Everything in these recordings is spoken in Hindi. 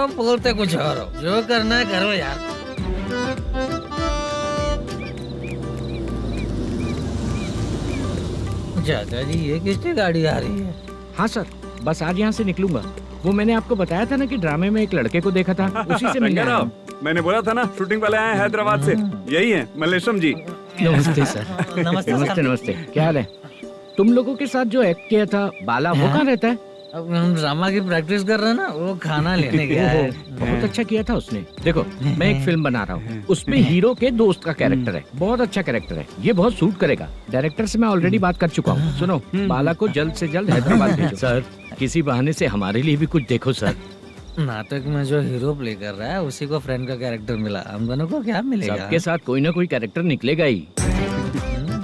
हो, बोलते कुछ और हो। जो करना है करो यार। चाचा जी, ये किसकी गाड़ी आ रही है? हाँ सर, बस आज यहाँ से निकलूंगा। वो मैंने आपको बताया था ना कि ड्रामे में एक लड़के को देखा था, उसी से मिलने आया हूँ। मैंने बोला था ना, शूटिंग वाले आए हैं हैदराबाद से। यही है मल्लेशम जी। नमस्ते सर। नमस्ते नमस्ते नमस्ते, क्या हाल है? तुम लोगों के साथ जो एक्ट किया था बाला, वो कहाँ रहता है? अब हम ड्रामा की प्रैक्टिस कर रहे हैं ना, वो खाना लेने गया है। बहुत अच्छा किया था उसने। देखो, मैं एक फिल्म बना रहा हूँ, उसमें हीरो के दोस्त का कैरेक्टर है। बहुत अच्छा कैरेक्टर है, ये बहुत सूट करेगा। डायरेक्टर से मैं ऑलरेडी बात कर चुका हूँ। सुनो, बाला को जल्द से जल्द हैदराबाद भेजो। सर, किसी बहाने से हमारे लिए भी कुछ देखो सर। नाटक में जो हीरो प्ले कर रहा है उसी को फ्रेंड का कैरेक्टर मिला। हम दोनों को क्या मिलेगा? सबके साथ कोई ना कोई कैरेक्टर निकलेगा ही।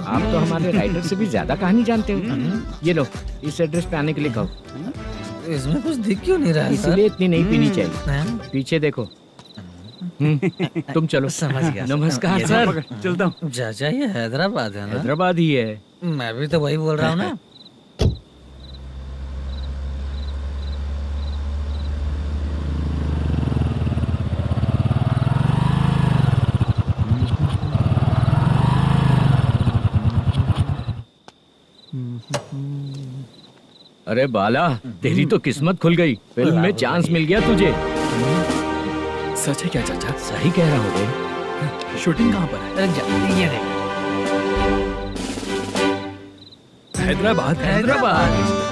आप तो हमारे राइटर से भी ज्यादा कहानी जानते हो। ये लो, इस एड्रेस पे आने के लिए कहो। इसमें कुछ दिख क्यों नहीं रहा है सर? इसलिए इतनी नहीं पीनी चाहिए। पीछे देखो। तुम चलो। समझ गया। नमस्कार सर। चलता हूँ। चाचा, ये हैदराबाद है ना? हैदराबाद ही है। मैं भी तो वही बोल रहा हूँ ना। अरे बाला, तेरी तो किस्मत खुल गई। फिल्म में चांस मिल गया तुझे। सच है क्या चाचा? सही कह रहा हूँ। शूटिंग कहाँ पर है? अरे ये देख। हैदराबाद। हैदराबाद।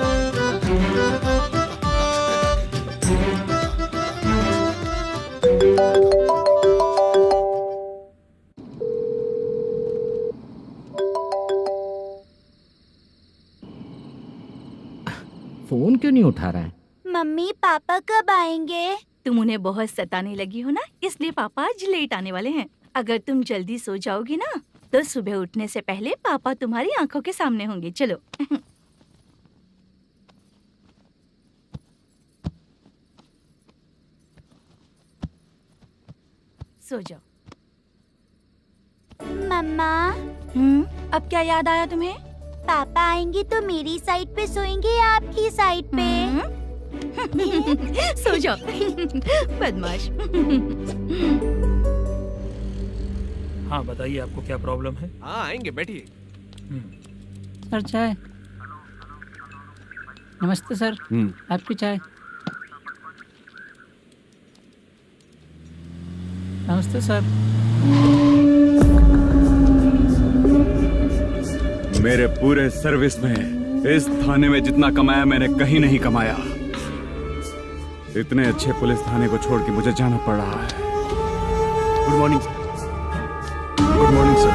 फोन क्यों नहीं उठा रहा है? मम्मी पापा कब आएंगे? तुम उन्हें बहुत सताने लगी हो ना, इसलिए पापा आज लेट आने वाले हैं। अगर तुम जल्दी सो जाओगी ना, तो सुबह उठने से पहले पापा तुम्हारी आंखों के सामने होंगे। चलो। सो जाओ। मम्मा, अब क्या याद आया तुम्हें? पापा आएंगे तो मेरी साइड पे सोएंगे या आपकी साइड पे? सो जाओ। बदमाश। हाँ बताइए, आपको क्या प्रॉब्लम है? हाँ आएंगे, बैठिए। सर चाय। नमस्ते सर, आपकी चाय। नमस्ते सर। मेरे पूरे सर्विस में इस थाने में जितना कमाया मैंने कहीं नहीं कमाया। इतने अच्छे पुलिस थाने को छोड़ के मुझे जाना पड़ रहा है। Good morning sir. Good morning sir.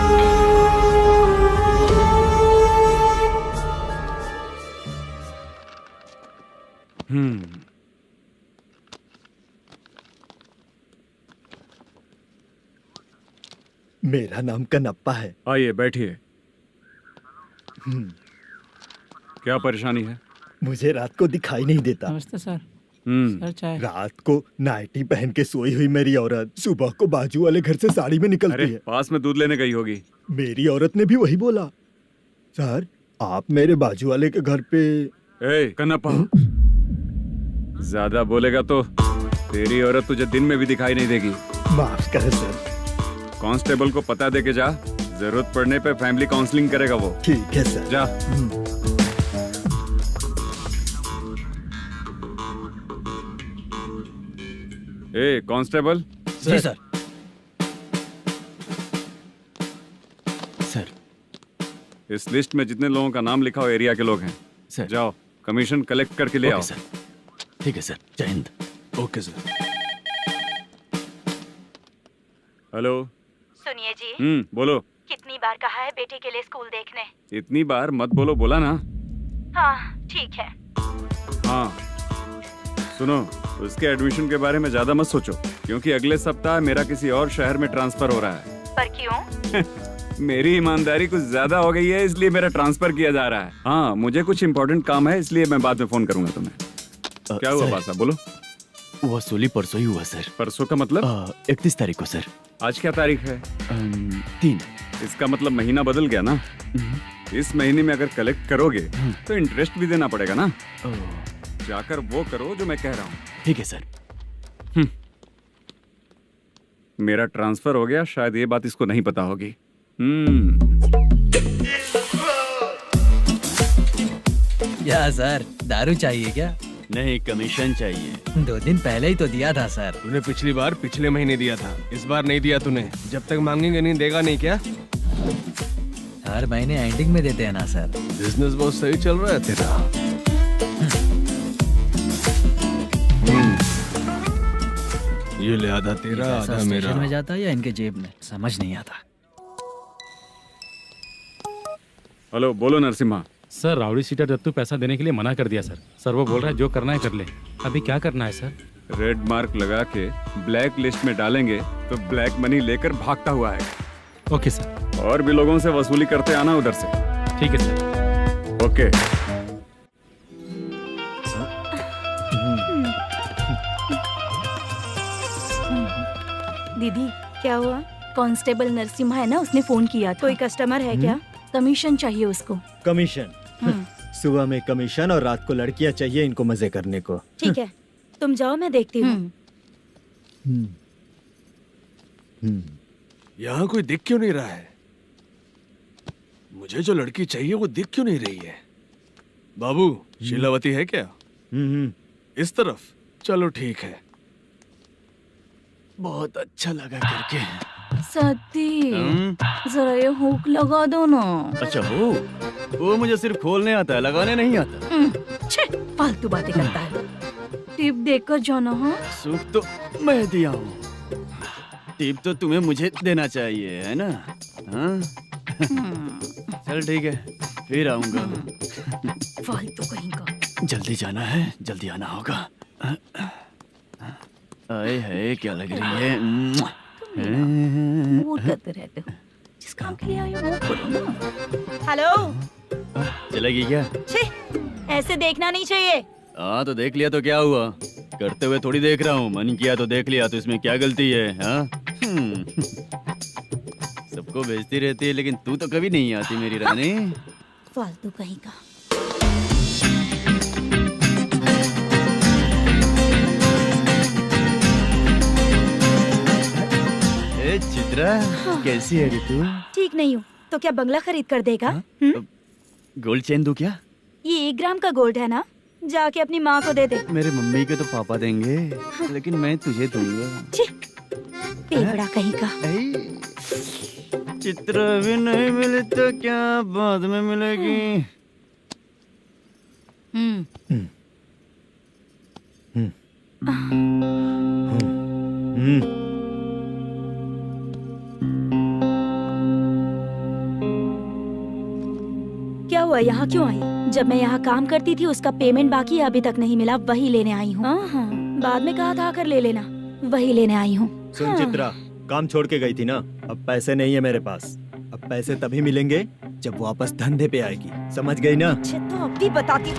मेरा नाम कनप्पा है। आइए बैठिए। क्या परेशानी है? मुझे रात को दिखाई नहीं देता। नमस्ते सर। सर चाय। रात को नाइटी पहन के सोई हुई मेरी औरत सुबह को बाजू वाले घर से साड़ी में निकलती है। पास में दूध लेने गई होगी। मेरी औरत ने भी वही बोला। सर, आप मेरे बाजू वाले के घर पे। ए कन्नप्पा, ज्यादा बोलेगा तो तेरी औरत तुझे दिन में भी दिखाई नहीं देगी। माफ करें सर। कांस्टेबल को पता दे के जा, जरूरत पड़ने पे फैमिली काउंसलिंग करेगा वो। ठीक है सर। जा। ए कांस्टेबल। जी सर। सर। इस लिस्ट में जितने लोगों का नाम लिखा हो एरिया के लोग हैं। सर। जाओ कमीशन कलेक्ट करके ले आओ। सर। ठीक है सर। जय हिंद। Okay sir. हेलो। सुनिए जी। बोलो। कितनी बार कहा है बेटे के लिए स्कूल देखने? इतनी बार मत बोलो, बोला ना। हाँ ठीक है। हाँ सुनो, उसके एडमिशन के बारे में ज्यादा मत सोचो, क्योंकि अगले सप्ताह मेरा किसी और शहर में ट्रांसफर हो रहा है। पर क्यों? मेरी ईमानदारी कुछ ज्यादा हो गई है, इसलिए मेरा ट्रांसफर किया जा रहा है। हाँ मुझे कुछ इम्पोर्टेंट काम है, इसलिए मैं बाद में फोन करूंगा तुम्हें। क्या हुआ बासा, बोलो। वसूली परसों ही हुआ सर। परसों का मतलब? 31 तारीख को सर। आज क्या तारीख है? 3। इसका मतलब महीना बदल गया ना। इस महीने में अगर कलेक्ट करोगे तो इंटरेस्ट भी देना पड़ेगा ना। जाकर वो करो जो मैं कह रहा हूँ। ठीक है सर। मेरा ट्रांसफर हो गया, शायद ये बात इसको नहीं पता होगी। क्या सर, दारू चाहिए क्या? नहीं, कमीशन चाहिए। 2 दिन पहले ही तो दिया था सर। तूने पिछली बार पिछले महीने दिया था, इस बार नहीं दिया तूने। जब तक मांगेंगे नहीं देगा नहीं क्या? हर महीने एंडिंग में देते हैं ना सर। बिजनेस बहुत सही चल रहा है तेरा। ये ले आधा तेरा, पैसा आधा मेरा। स्टेशन में जाता है या इनके जेब में, समझ नहीं आता। हेलो, बोलो Narasimha. Sir, rowdy seater Dattu पैसा देने के लिए मना कर दिया सर। सर वो बोल रहा है जो करना है कर ले। अभी क्या करना है सर? रेड मार्क लगा के ब्लैक लिस्ट में डालेंगे तो ब्लैक मनी लेकर भागता हुआ आएगा। Okay sir. और भी लोगों से वसूली करते आना उधर से। ठीक है सर। ओके। दीदी क्या हुआ? कांस्टेबल नरसिम्हा है ना, उसने फोन किया था। कोई कस्टमर है क्या? कमीशन चाहिए उसको। कमीशन? सुबह में कमीशन और रात को लड़कियां चाहिए इनको मजे करने को। ठीक है, तुम जाओ, मैं देखती हूँ। यहाँ कोई दिख क्यों नहीं रहा है? मुझे जो लड़की चाहिए वो दिख क्यों नहीं रही है? बाबू, शीलावती है क्या? इस तरफ? चलो ठीक है। बहुत अच्छा लगा करके। सती, जरा ये हुक लगा दो ना। अच्छा, वो मुझे सिर्फ खोलने आता है, लगाने नहीं आता। छे, फालतू बातें करता है। टिप देकर जाना। हाँ, सुख तो मैं दिया हूँ, टिप तो तुम्हें मुझे देना चाहिए, है ना? हाँ? चल ठीक है, फिर आऊंगा। फालतू कहीं का। जल्दी जाना है, जल्दी आना होगा। आए है, क्या लग रही है? मूड करते रहते हो। जिस काम के लिए आए हो वो करो ना। हेलो, चलेगी क्या? छे, ऐसे देखना नहीं चाहिए। हाँ तो देख लिया तो क्या हुआ? करते हुए थोड़ी देख रहा हूँ, मन किया तो देख लिया, तो इसमें क्या गलती है? हाँ? सबको भेजती रहती है, लेकिन तू तो कभी नहीं आती मेरी रानी। फालतू कहीं का। ए चित्रा, कैसी है रे तू? ठीक नहीं हूँ तो क्या बंगला खरीद कर देगा? गोल्ड चेन दूं क्या? ये 1 ग्राम का गोल्ड है ना, जाके अपनी माँ को दे दे। मेरे मम्मी के तो पापा देंगे, लेकिन मैं तुझे दूंगा। छी, पेपड़ा कहीं का। चित्रा भी नहीं मिली तो क्या बाद में मिलेगी? क्या हुआ, यहाँ क्यों आई? जब मैं यहाँ काम करती थी उसका पेमेंट बाकी है, अभी तक नहीं मिला, वही लेने आई हूँ। बाद में कहा था आकर ले लेना, वही लेने आई हूँ। सुन चित्रा, काम छोड़ के गई थी ना, अब पैसे नहीं है मेरे पास। अब पैसे तभी मिलेंगे जब वापस धंधे पे आएगी, समझ गई ना? अच्छा तो अब भी बताती हूँ।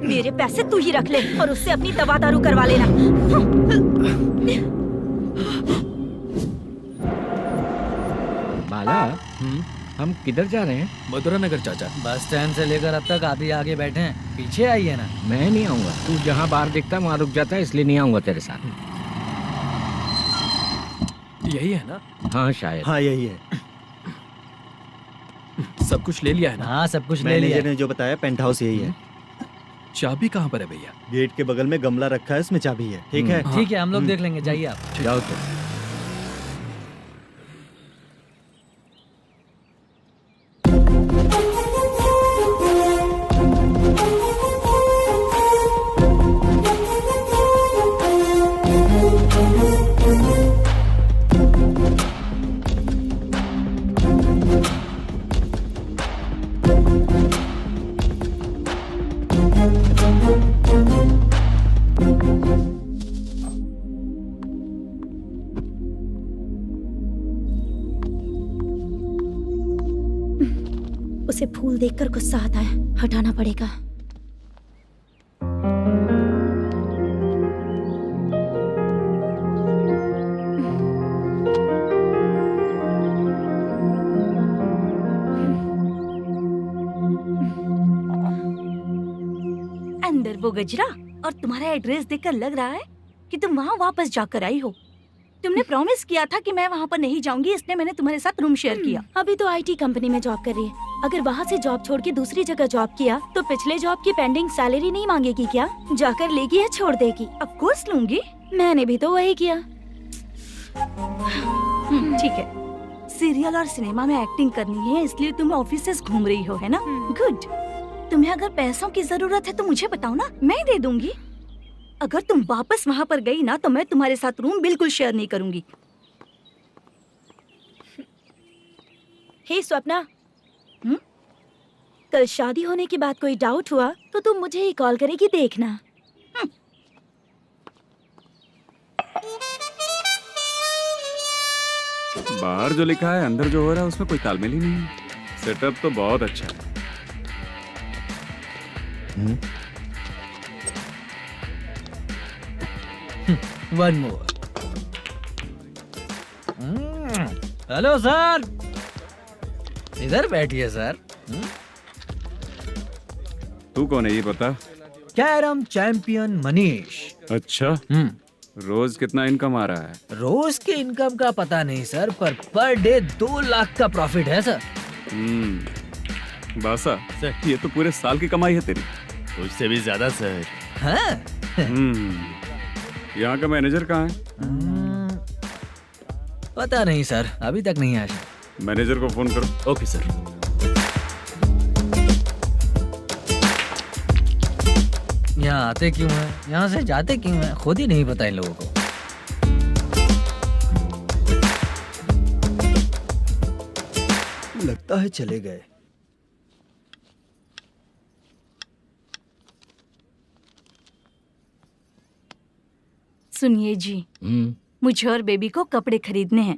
मेरे पैसे तू ही रख ले और उससे अपनी दवा दारू करवा लेना। बाला, हम किधर जा रहे हैं? मथुरा नगर चाचा। बस स्टैंड से लेकर अब तक आप ही आगे बैठे हैं, पीछे आइए ना। मैं नहीं आऊंगा, तू जहाँ बाहर दिखता है वहाँ रुक जाता है, इसलिए नहीं आऊंगा तेरे साथ। यही है ना? हाँ शायद। हाँ यही है। सब कुछ ले लिया है ना? हाँ सब कुछ ले लिया। मैनेजर ने जो बताया पेंट हाउस यही है। चाबी कहाँ पर है भैया? गेट के बगल में गमला रखा है, उसमें चाबी है। ठीक है? ठीक है, हम लोग देख लेंगे, जाइए आप। जाओ तो। उसे फूल देखकर गुस्सा आता है, हटाना पड़ेगा। अंदर वो गजरा और तुम्हारा एड्रेस देखकर लग रहा है कि तुम वहाँ वापस जाकर आई हो। तुमने प्रॉमिस किया था कि मैं वहाँ पर नहीं जाऊंगी, इसलिए मैंने तुम्हारे साथ रूम शेयर किया। अभी तो आईटी कंपनी में जॉब कर रही है। अगर वहाँ से जॉब छोड़ के दूसरी जगह जॉब किया तो पिछले जॉब की पेंडिंग सैलरी नहीं मांगेगी क्या? जाकर लेगी या छोड़ देगी? ऑफ कोर्स लूंगी। मैंने भी तो वही किया। ठीक है, सीरियल और सिनेमा में एक्टिंग करनी है इसलिए तुम ऑफिसेस घूम रही हो, है ना? गुड। तुम्हें अगर पैसों की जरूरत है तो मुझे बताओ ना, मैं दे दूंगी। अगर तुम वापस वहाँ पर गई ना तो मैं तुम्हारे साथ रूम बिल्कुल शेयर नहीं करूंगी। हे स्वप्ना, कल शादी होने की बात कोई डाउट हुआ तो तुम मुझे ही कॉल करेगी, देखना। बाहर जो लिखा है अंदर जो हो रहा है उसमें कोई तालमेल ही नहीं है। सेटअप तो बहुत अच्छा है। One more. हेलो सर, इधर बैठिए सर। तू कौन है ये बता? Carrom champion Manish. अच्छा, रोज कितना इनकम आ रहा है? रोज के इनकम का पता नहीं सर, पर डे 2 लाख का प्रॉफिट है सर। बासा सर, ये तो पूरे साल की कमाई है तेरी। उससे भी ज्यादा सर। हाँ? यहाँ का मैनेजर कहाँ है? पता नहीं सर, अभी तक नहीं आया। मैनेजर को फोन करो। Okay sir. यहाँ आते क्यों हैं, यहाँ से जाते क्यों हैं, खुद ही नहीं पता इन लोगों को। लगता है चले गए। सुनिए जी, मुझे और बेबी को कपड़े खरीदने हैं।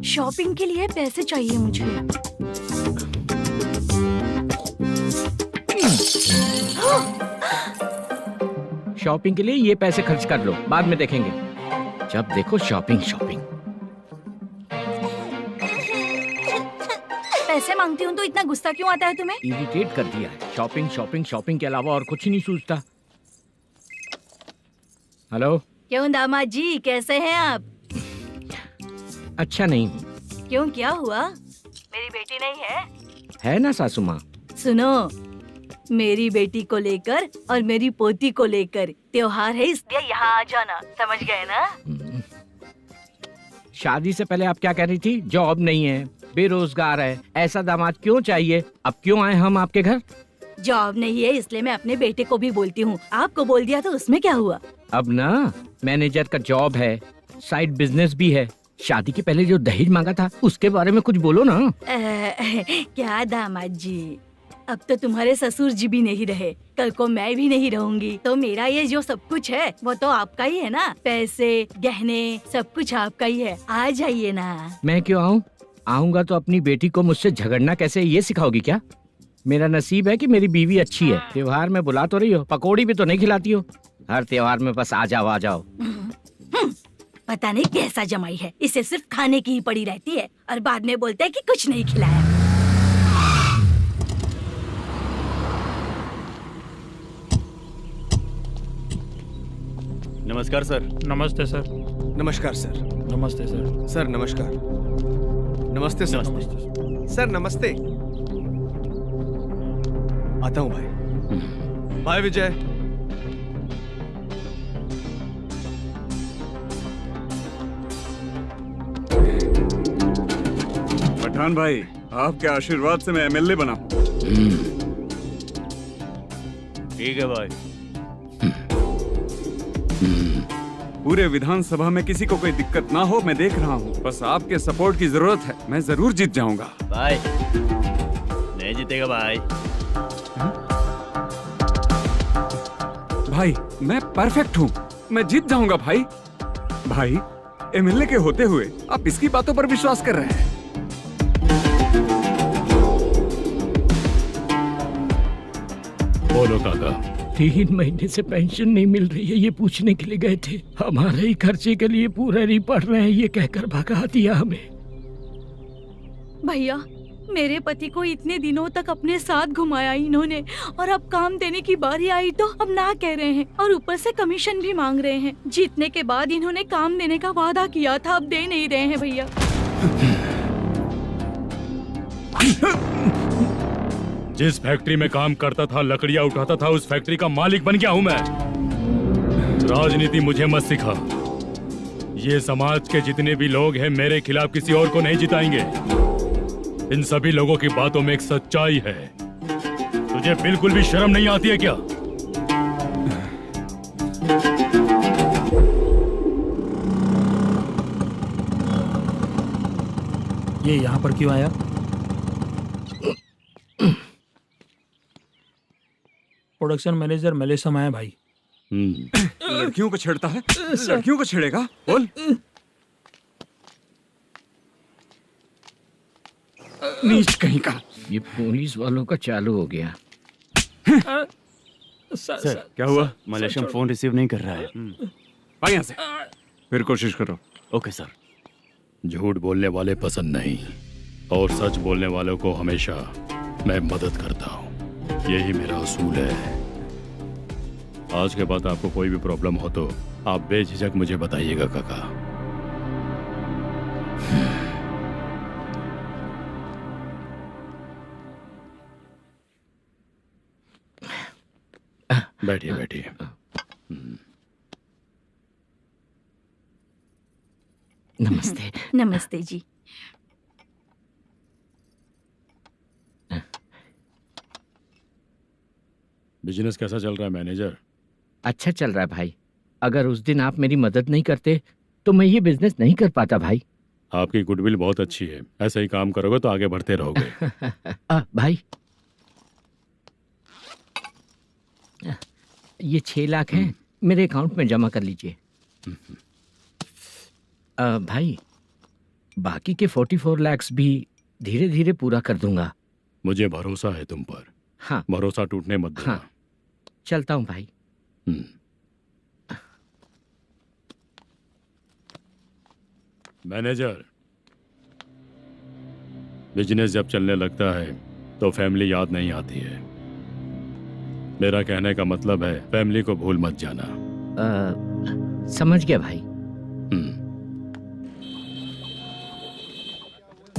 शॉपिंग के लिए पैसे चाहिए मुझे। शॉपिंग के लिए ये पैसे खर्च कर लो, बाद में देखेंगे। जब देखो शॉपिंग शॉपिंग। पैसे मांगती हूँ तो इतना गुस्सा क्यों आता है तुम्हें? इरिटेट कर दिया है। शॉपिंग शॉपिंग शॉपिंग के अलावा और कुछ ही नहीं सूझता। हेलो। क्यों दामाद जी, कैसे हैं आप? अच्छा नहीं। क्यों, क्या हुआ? मेरी बेटी नहीं है? है ना सासू माँ। सुनो, मेरी बेटी को लेकर और मेरी पोती को लेकर त्योहार है, इसलिए यहाँ आ जाना, समझ गए ना? शादी से पहले आप क्या कह रही थी? जॉब नहीं है, बेरोजगार है, ऐसा दामाद क्यों चाहिए? अब क्यों आए हम आपके घर? जॉब नहीं है इसलिए मैं अपने बेटे को भी बोलती हूँ। आपको बोल दिया तो उसमें क्या हुआ? अब ना मैनेजर का जॉब है, साइड बिजनेस भी है। शादी के पहले जो दहेज मांगा था उसके बारे में कुछ बोलो ना। क्या दामाद जी, अब तो तुम्हारे ससुर जी भी नहीं रहे, कल को मैं भी नहीं रहूंगी, तो मेरा ये जो सब कुछ है वो तो आपका ही है ना। पैसे, गहने, सब कुछ आपका ही है। आ जाइए ना। मैं क्यों आऊँ? आऊंगा तो अपनी बेटी को मुझसे झगड़ना कैसे ये सिखाओगी क्या? मेरा नसीब है कि मेरी बीवी अच्छी है। त्योहार में बुला तो रही हो, पकौड़ी भी तो नहीं खिलाती हो। हर त्योहार में बस आ जाओ आ जाओ। पता नहीं कैसा जमाई है, इसे सिर्फ खाने की ही पड़ी रहती है और बाद में बोलते है कि कुछ नहीं खिलाया। नमस्कार सर। नमस्ते सर। नमस्कार सर। नमस्ते सर। सर नमस्कार। नमस्ते सर। सर नमस्ते। आता हूँ भाई। बाय विजय। पठान भाई, आपके आशीर्वाद से मैं एमएलए बना। ठीक है भाई। पूरे विधानसभा में किसी को कोई दिक्कत ना हो, मैं देख रहा हूँ। बस आपके सपोर्ट की जरूरत है, मैं जरूर जीत जाऊंगा। भाई नहीं जीतेगा भाई। भाई मैं परफेक्ट हूँ, मैं जीत जाऊंगा भाई। भाई एमएलए के होते हुए आप इसकी बातों पर विश्वास कर रहे हैं? बोलो काका। 3 महीने से पेंशन नहीं मिल रही है, ये पूछने के लिए गए थे। हमारे ही खर्चे के लिए पूरा नहीं पड़ रहे हैं, ये कहकर भगा दिया हमें। भैया मेरे पति को इतने दिनों तक अपने साथ घुमाया इन्होंने, और अब काम देने की बारी आई तो अब ना कह रहे हैं, और ऊपर से कमीशन भी मांग रहे हैं। जीतने के बाद इन्होंने काम देने का वादा किया था, अब दे नहीं रहे हैं भैया। जिस फैक्ट्री में काम करता था, लकड़ियां उठाता था, उस फैक्ट्री का मालिक बन गया हूं मैं। राजनीति मुझे मत सिखा। ये समाज के जितने भी लोग हैं मेरे खिलाफ किसी और को नहीं जिताएंगे। इन सभी लोगों की बातों में एक सच्चाई है। तुझे बिल्कुल भी शर्म नहीं आती है क्या? ये यहाँ पर क्यों आया? प्रोडक्शन मैनेजर मलेशिया है भाई। लड़कियों को छेड़ता है, लड़कियों को छेड़ेगा? बोल। नीच कहीं का। ये पुलिस वालों का चालू हो गया। सर क्या हुआ? मलेशियन फोन रिसीव नहीं कर रहा है। भाई यहाँ से फिर कोशिश करो। Okay sir. झूठ बोलने वाले पसंद नहीं, और सच बोलने वालों को हमेशा मैं मदद करता हूँ। यही मेरा असूल है। आज के बाद आपको कोई भी प्रॉब्लम हो तो आप बेझिझक मुझे बताइएगा काका। बैठिए बैठिए। नमस्ते। नमस्ते जी। बिजनेस कैसा चल रहा है मैनेजर? अच्छा चल रहा है भाई। अगर उस दिन आप मेरी मदद नहीं करते तो मैं ये बिजनेस नहीं कर पाता भाई। आपकी गुडविल बहुत अच्छी है। ऐसा ही काम करोगे तो आगे बढ़ते रहोगे। भाई ये 6 लाख हैं, मेरे अकाउंट में जमा कर लीजिए। भाई बाकी के 44 लाख भी धीरे धीरे पूरा कर दूंगा। मुझे भरोसा है तुम पर। हाँ भरोसा टूटने मत देना। हाँ चलता हूँ भाई। मैनेजर, बिजनेस जब चलने लगता है तो फैमिली याद नहीं आती है। मेरा कहने का मतलब है फैमिली को भूल मत जाना। समझ गया भाई।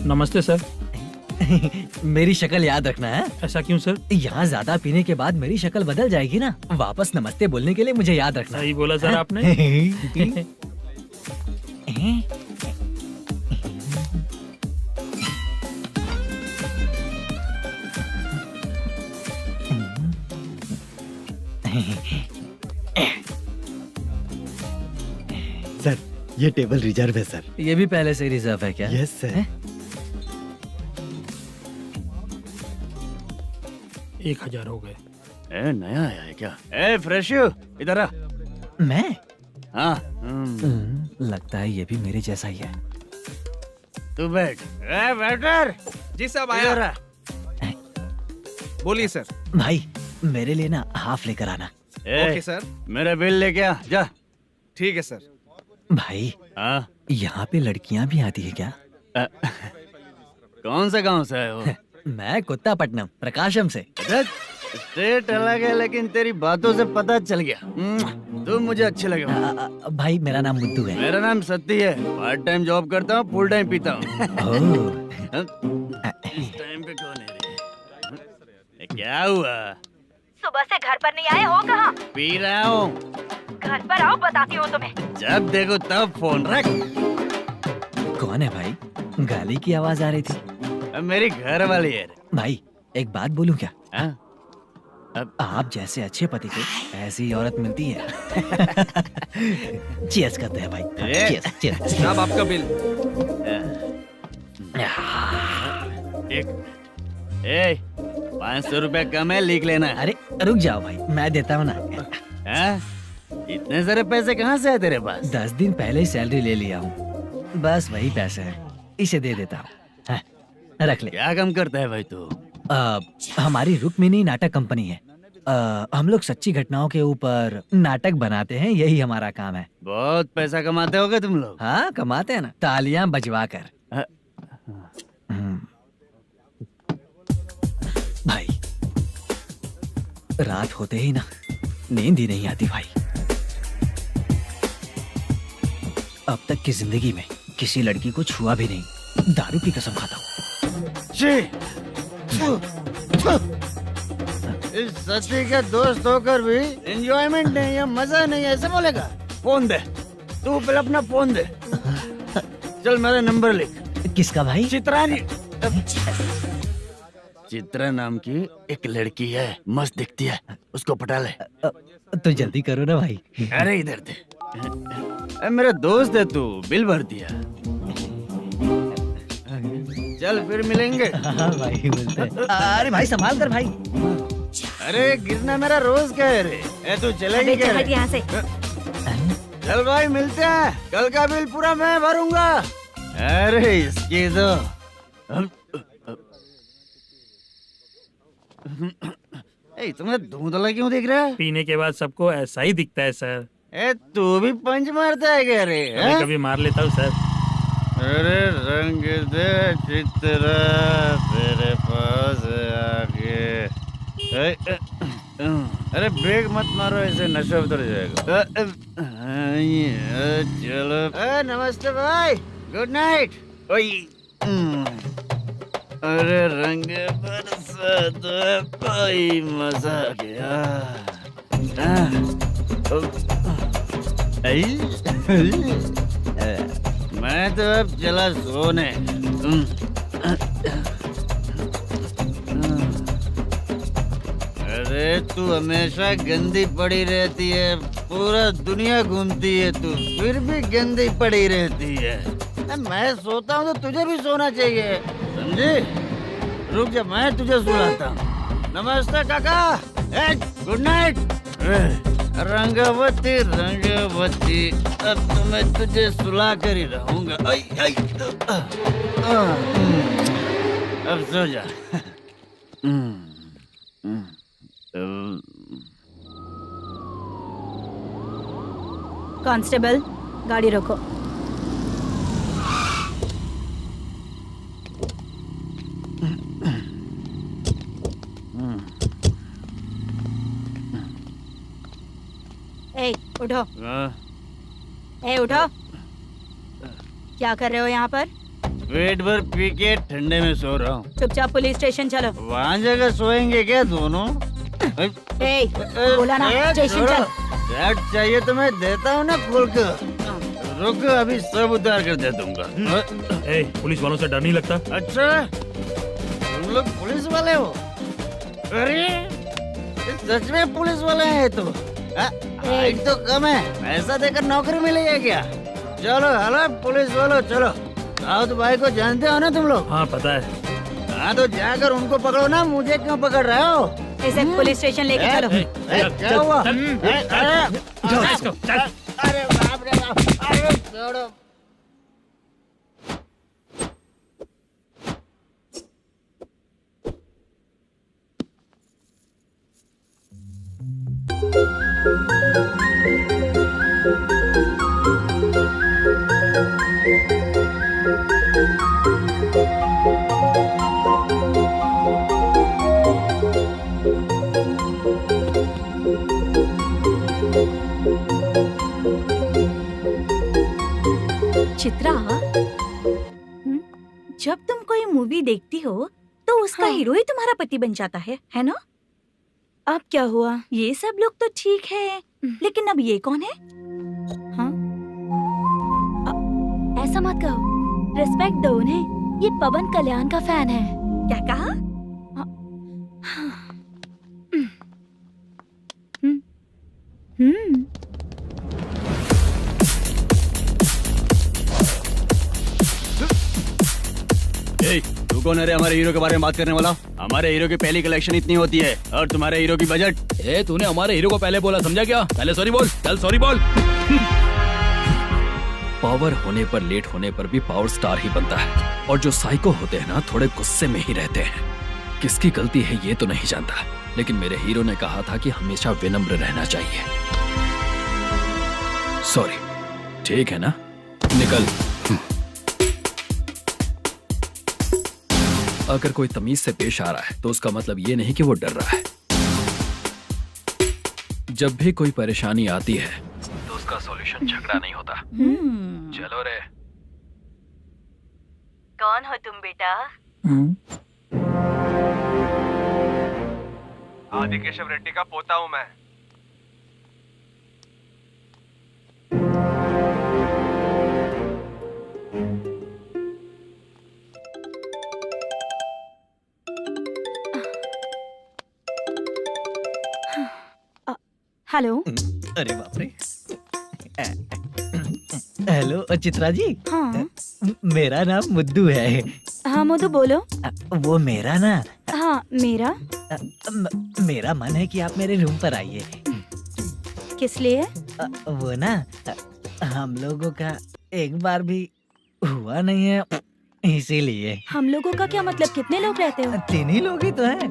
नमस्ते सर। मेरी शक्ल याद रखना है। ऐसा क्यों सर? यहाँ ज्यादा पीने के बाद मेरी शक्ल बदल जाएगी ना। वापस नमस्ते बोलने के लिए मुझे याद रखना। सही बोला सर आपने। सर ये टेबल रिजर्व है सर। ये भी पहले से रिजर्व है क्या? Yes sir. 1000 हो गए। नया आया है क्या? फ्रेशो इधर आ। मैं? हाँ। लगता है ये भी मेरे जैसा ही है। तू बैठ। वेटर। जी साहब आया। बोलिए सर। भाई मेरे लिए ना हाफ लेकर आना। Okay sir. मेरा बिल लेके आ जा। ठीक है सर। भाई यहाँ पे लड़कियाँ भी आती है क्या? कौन सा गांव से आए हो? मैं कुत्तापट्टनम प्रकाशम से। स्टेट अलग है लेकिन तेरी बातों से पता चल गया तुम मुझे अच्छे लगे। भाई मेरा नाम मुद्दू है। मेरा नाम सत्ती है। पार्ट टाइम जॉब करता हूँ, फुल टाइम पीता हूँ। इस टाइम पे कौन है रे? क्या हुआ? सुबह से घर पर नहीं आए हो? कहाँ? पी रहा हूँ। घर पर आओ, बताती हूँ तुम्हें। जब देखो तब फोन रख। कौन है भाई? गाली की आवाज आ रही थी। मेरी घर वाली है। भाई एक बात बोलूं क्या? अब आप जैसे अच्छे पति को ऐसी औरत मिलती है। चीयर्स करते हैं भाई। Cheers cheers. साहब आपका बिल। एक 500 रुपया कम है, लिख लेना। अरे रुक जाओ भाई, मैं देता हूँ ना। इतने सारे पैसे कहाँ से है तेरे पास? 10 दिन पहले ही सैलरी ले लिया हूँ। बस वही पैसे हैं, इसे दे देता हूँ। रख ले। क्या काम करता है भाई तू? हमारी रुक्मिनी नाटक कंपनी है। हम लोग सच्ची घटनाओं के ऊपर नाटक बनाते हैं, यही हमारा काम है। बहुत पैसा कमाते होगे तुम लोग। हाँ कमाते हैं ना, तालियां बजवा कर। रात होते ही ना नींद ही नहीं आती भाई। अब तक की जिंदगी में किसी लड़की को छुआ भी नहीं, दारू की कसम खाता हूँ। इस सच्ची के दोस्त होकर भी एंजॉयमेंट नहीं है, मजा नहीं है, ऐसे बोलेगा? फोन दे, तू पहले अपना फोन दे। चल मेरा नंबर लिख। किसका भाई? चित्रानी। चित्रा नाम की एक लड़की है, मस्त दिखती है, उसको पटा ले। तो जल्दी करो ना भाई। अरे इधर दे। मेरा दोस्त है, तू बिल भर दिया। चल फिर मिलेंगे। हाँ भाई मिलते हैं। अरे भाई संभाल कर भाई। अरे गिरना मेरा रोज का है रे। तू चलेगी क्या? यहाँ से। चल भाई मिलते हैं, कल का बिल पूरा मैं भरूंगा। अरे इसकी तो तुम्हें धुंधला क्यों दिख रहा है? पीने के बाद सबको ऐसा ही दिखता है सर। तू भी पंच मारता है क्या रे? कभी कभी मार लेता हूँ सर। अरे रंग दे चित्रा तेरे पास आके। अरे ब्रेक मत मारो, ऐसे नशा उतर जाएगा। चलो। नमस्ते भाई, गुड नाइट। अरे रंग बरसात भाई, मजा आ गया। मैं तो अब चला सोने। अरे तू हमेशा गंदी पड़ी रहती है, पूरा दुनिया घूमती है तू, फिर भी गंदी पड़ी रहती है। मैं सोता हूँ तो तुझे भी सोना चाहिए, समझे? रुक जा, मैं तुझे सुलाता हूँ। नमस्ते काका, गुड नाइट। रंगवती रंगवती, अब तो मैं तुझे सुला कर ही रहूंगा। अब सो जा। कांस्टेबल, गाड़ी रोको। ए, उठो। ए, उठो। क्या कर रहे हो यहाँ पर? पेट भर पी के ठंडे में सो रहा हूँ। चुपचाप पुलिस स्टेशन चलो। वहाँ जगह सोएंगे क्या दोनों? ए, बोला ना, स्टेशन चल। शर्ट चाहिए तो मैं देता हूँ ना खोल कर। रुक, अभी सब उतार कर दे दूंगा। पुलिस वालों से डर नहीं लगता? अच्छा, तुम लोग पुलिस वाले हो? अरे सच में पुलिस वाले हैं तो? हाइट तो कम है, पैसा देकर नौकरी मिलेगी क्या? चलो हेलो पुलिस वालों, चलो। साउथ भाई को जानते हो ना तुम लोग? हाँ पता है। हाँ तो जाकर उनको पकड़ो ना, मुझे क्यों पकड़ रहे हो? इसे पुलिस स्टेशन लेके चलो। क्या हुआ? चल। अरे बाप रे बाप, अरे छोड़ो। चित्रा, जब तुम कोई मूवी देखती हो तो उसका हीरो ही तुम्हारा पति बन जाता है ना? अब क्या हुआ? ये सब लोग तो ठीक है, लेकिन अब ये कौन है? हाँ? ऐसा मत कहो, रिस्पेक्ट दो उन्हें। ये पवन कल्याण का फैन है। क्या कहा? तू कौन है रे हमारे हीरो के बारे में बात करने वाला? हमारे हीरो की पहली कलेक्शन इतनी होती है और तुम्हारे हीरो की बजट। तूने हमारे हीरो को पहले बोला, समझा क्या? पहले सॉरी बोल, चल सॉरी बोल। पावर होने पर, लेट होने पर भी पावर स्टार ही बनता है। और जो साइको होते हैं ना, थोड़े गुस्से में ही रहते हैं। किसकी गलती है ये तो नहीं जानता, लेकिन मेरे हीरो ने कहा था कि हमेशा विनम्र रहना चाहिए। सॉरी, ठीक है ना? निकल। अगर कोई तमीज से पेश आ रहा है तो उसका मतलब ये नहीं कि वो डर रहा है। जब भी कोई परेशानी आती है तो उसका सॉल्यूशन झगड़ा नहीं होता। चलो रे। कौन हो तुम बेटा? आदि केशव रेड्डी का पोता हूँ मैं। हेलो। अरे बाप रे। हेलो चित्रा जी। हाँ मेरा नाम मुद्दू है। हाँ मधु बोलो। वो मेरा ना हाँ मेरा मेरा मन है कि आप मेरे रूम पर आइए। किस लिए? वो ना हम लोगों का एक बार भी हुआ नहीं है, इसीलिए। हम लोगों का क्या मतलब? कितने लोग रहते हो? 3 ही लोग ही तो हैं।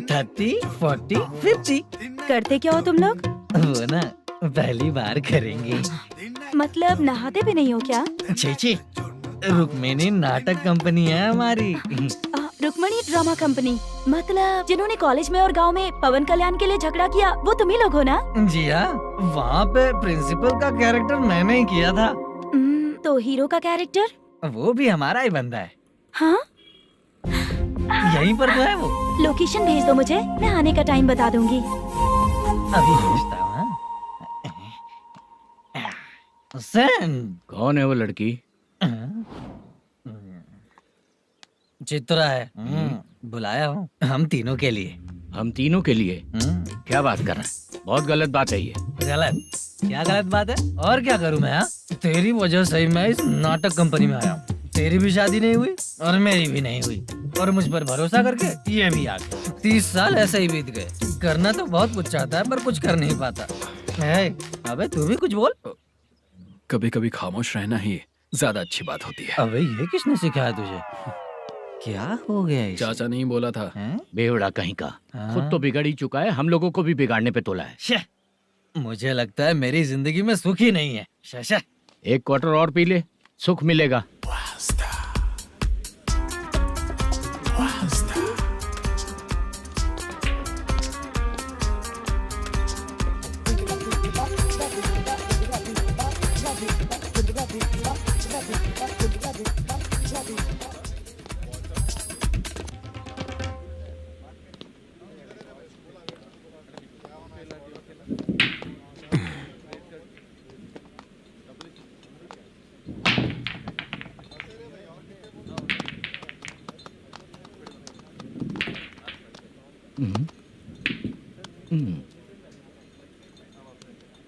30, 40, 50। करते क्या हो तुम लोग? वो ना पहली बार करेंगे। मतलब नहाते भी नहीं हो क्या? छी, रुक्मिणी नाटक कंपनी है हमारी। Rukmani drama company? मतलब जिन्होंने कॉलेज में और गांव में पवन कल्याण के लिए झगड़ा किया वो तुम ही लोग हो ना? जी हाँ, वहाँ पे प्रिंसिपल का कैरेक्टर मैंने ही किया था। तो हीरो का कैरेक्टर? वो भी हमारा ही बंदा है। हाँ यहीं पर तो है वो। लोकेशन भेज दो मुझे, मैं आने का टाइम बता दूंगी। अभी भेजता हूँ। कौन है वो लड़की? चित्रा है। बुलाया हूँ हम तीनों के लिए। हम तीनों के लिए? क्या बात कर रहा है? बहुत गलत बात है ये। गलत? क्या गलत बात है? और क्या करूँ मैं? तेरी वजह से मैं इस नाटक कंपनी में आया हूँ। तेरी भी शादी नहीं हुई और मेरी भी नहीं हुई, और मुझ पर भरोसा करके ये भी आ गया। 30 साल ऐसे ही बीत गए। करना तो बहुत कुछ चाहता है पर कुछ कर नहीं पाता। अबे तू भी कुछ बोल। कभी कभी खामोश रहना ही ज्यादा अच्छी बात होती है। अबे ये किसने सिखाया तुझे? क्या हो गया इसे? चाचा नहीं बोला था। बेवड़ा कहीं का। खुद तो बिगड़ ही चुका है, हम लोगों को भी बिगाड़ने पे तोला है। मुझे लगता है मेरी जिंदगी में सुख ही नहीं है। शशा। 1 क्वार्टर और पी ले, सुख मिलेगा।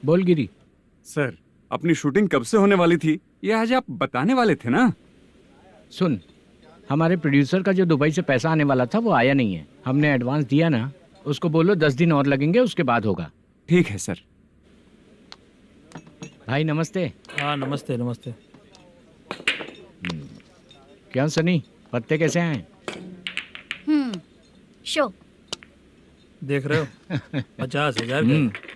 बोल गिरी। सर, अपनी शूटिंग कब से होने वाली थी ये आज आप बताने वाले थे ना? सुन, हमारे प्रोड्यूसर का जो दुबई से पैसा आने वाला था वो आया नहीं है। हमने एडवांस दिया ना, उसको बोलो 10 दिन और लगेंगे, उसके बाद होगा। ठीक है सर। भाई नमस्ते। हाँ नमस्ते नमस्ते। क्या सनी, पत्ते कैसे हैं? शो देख रहे हो 50,000 का।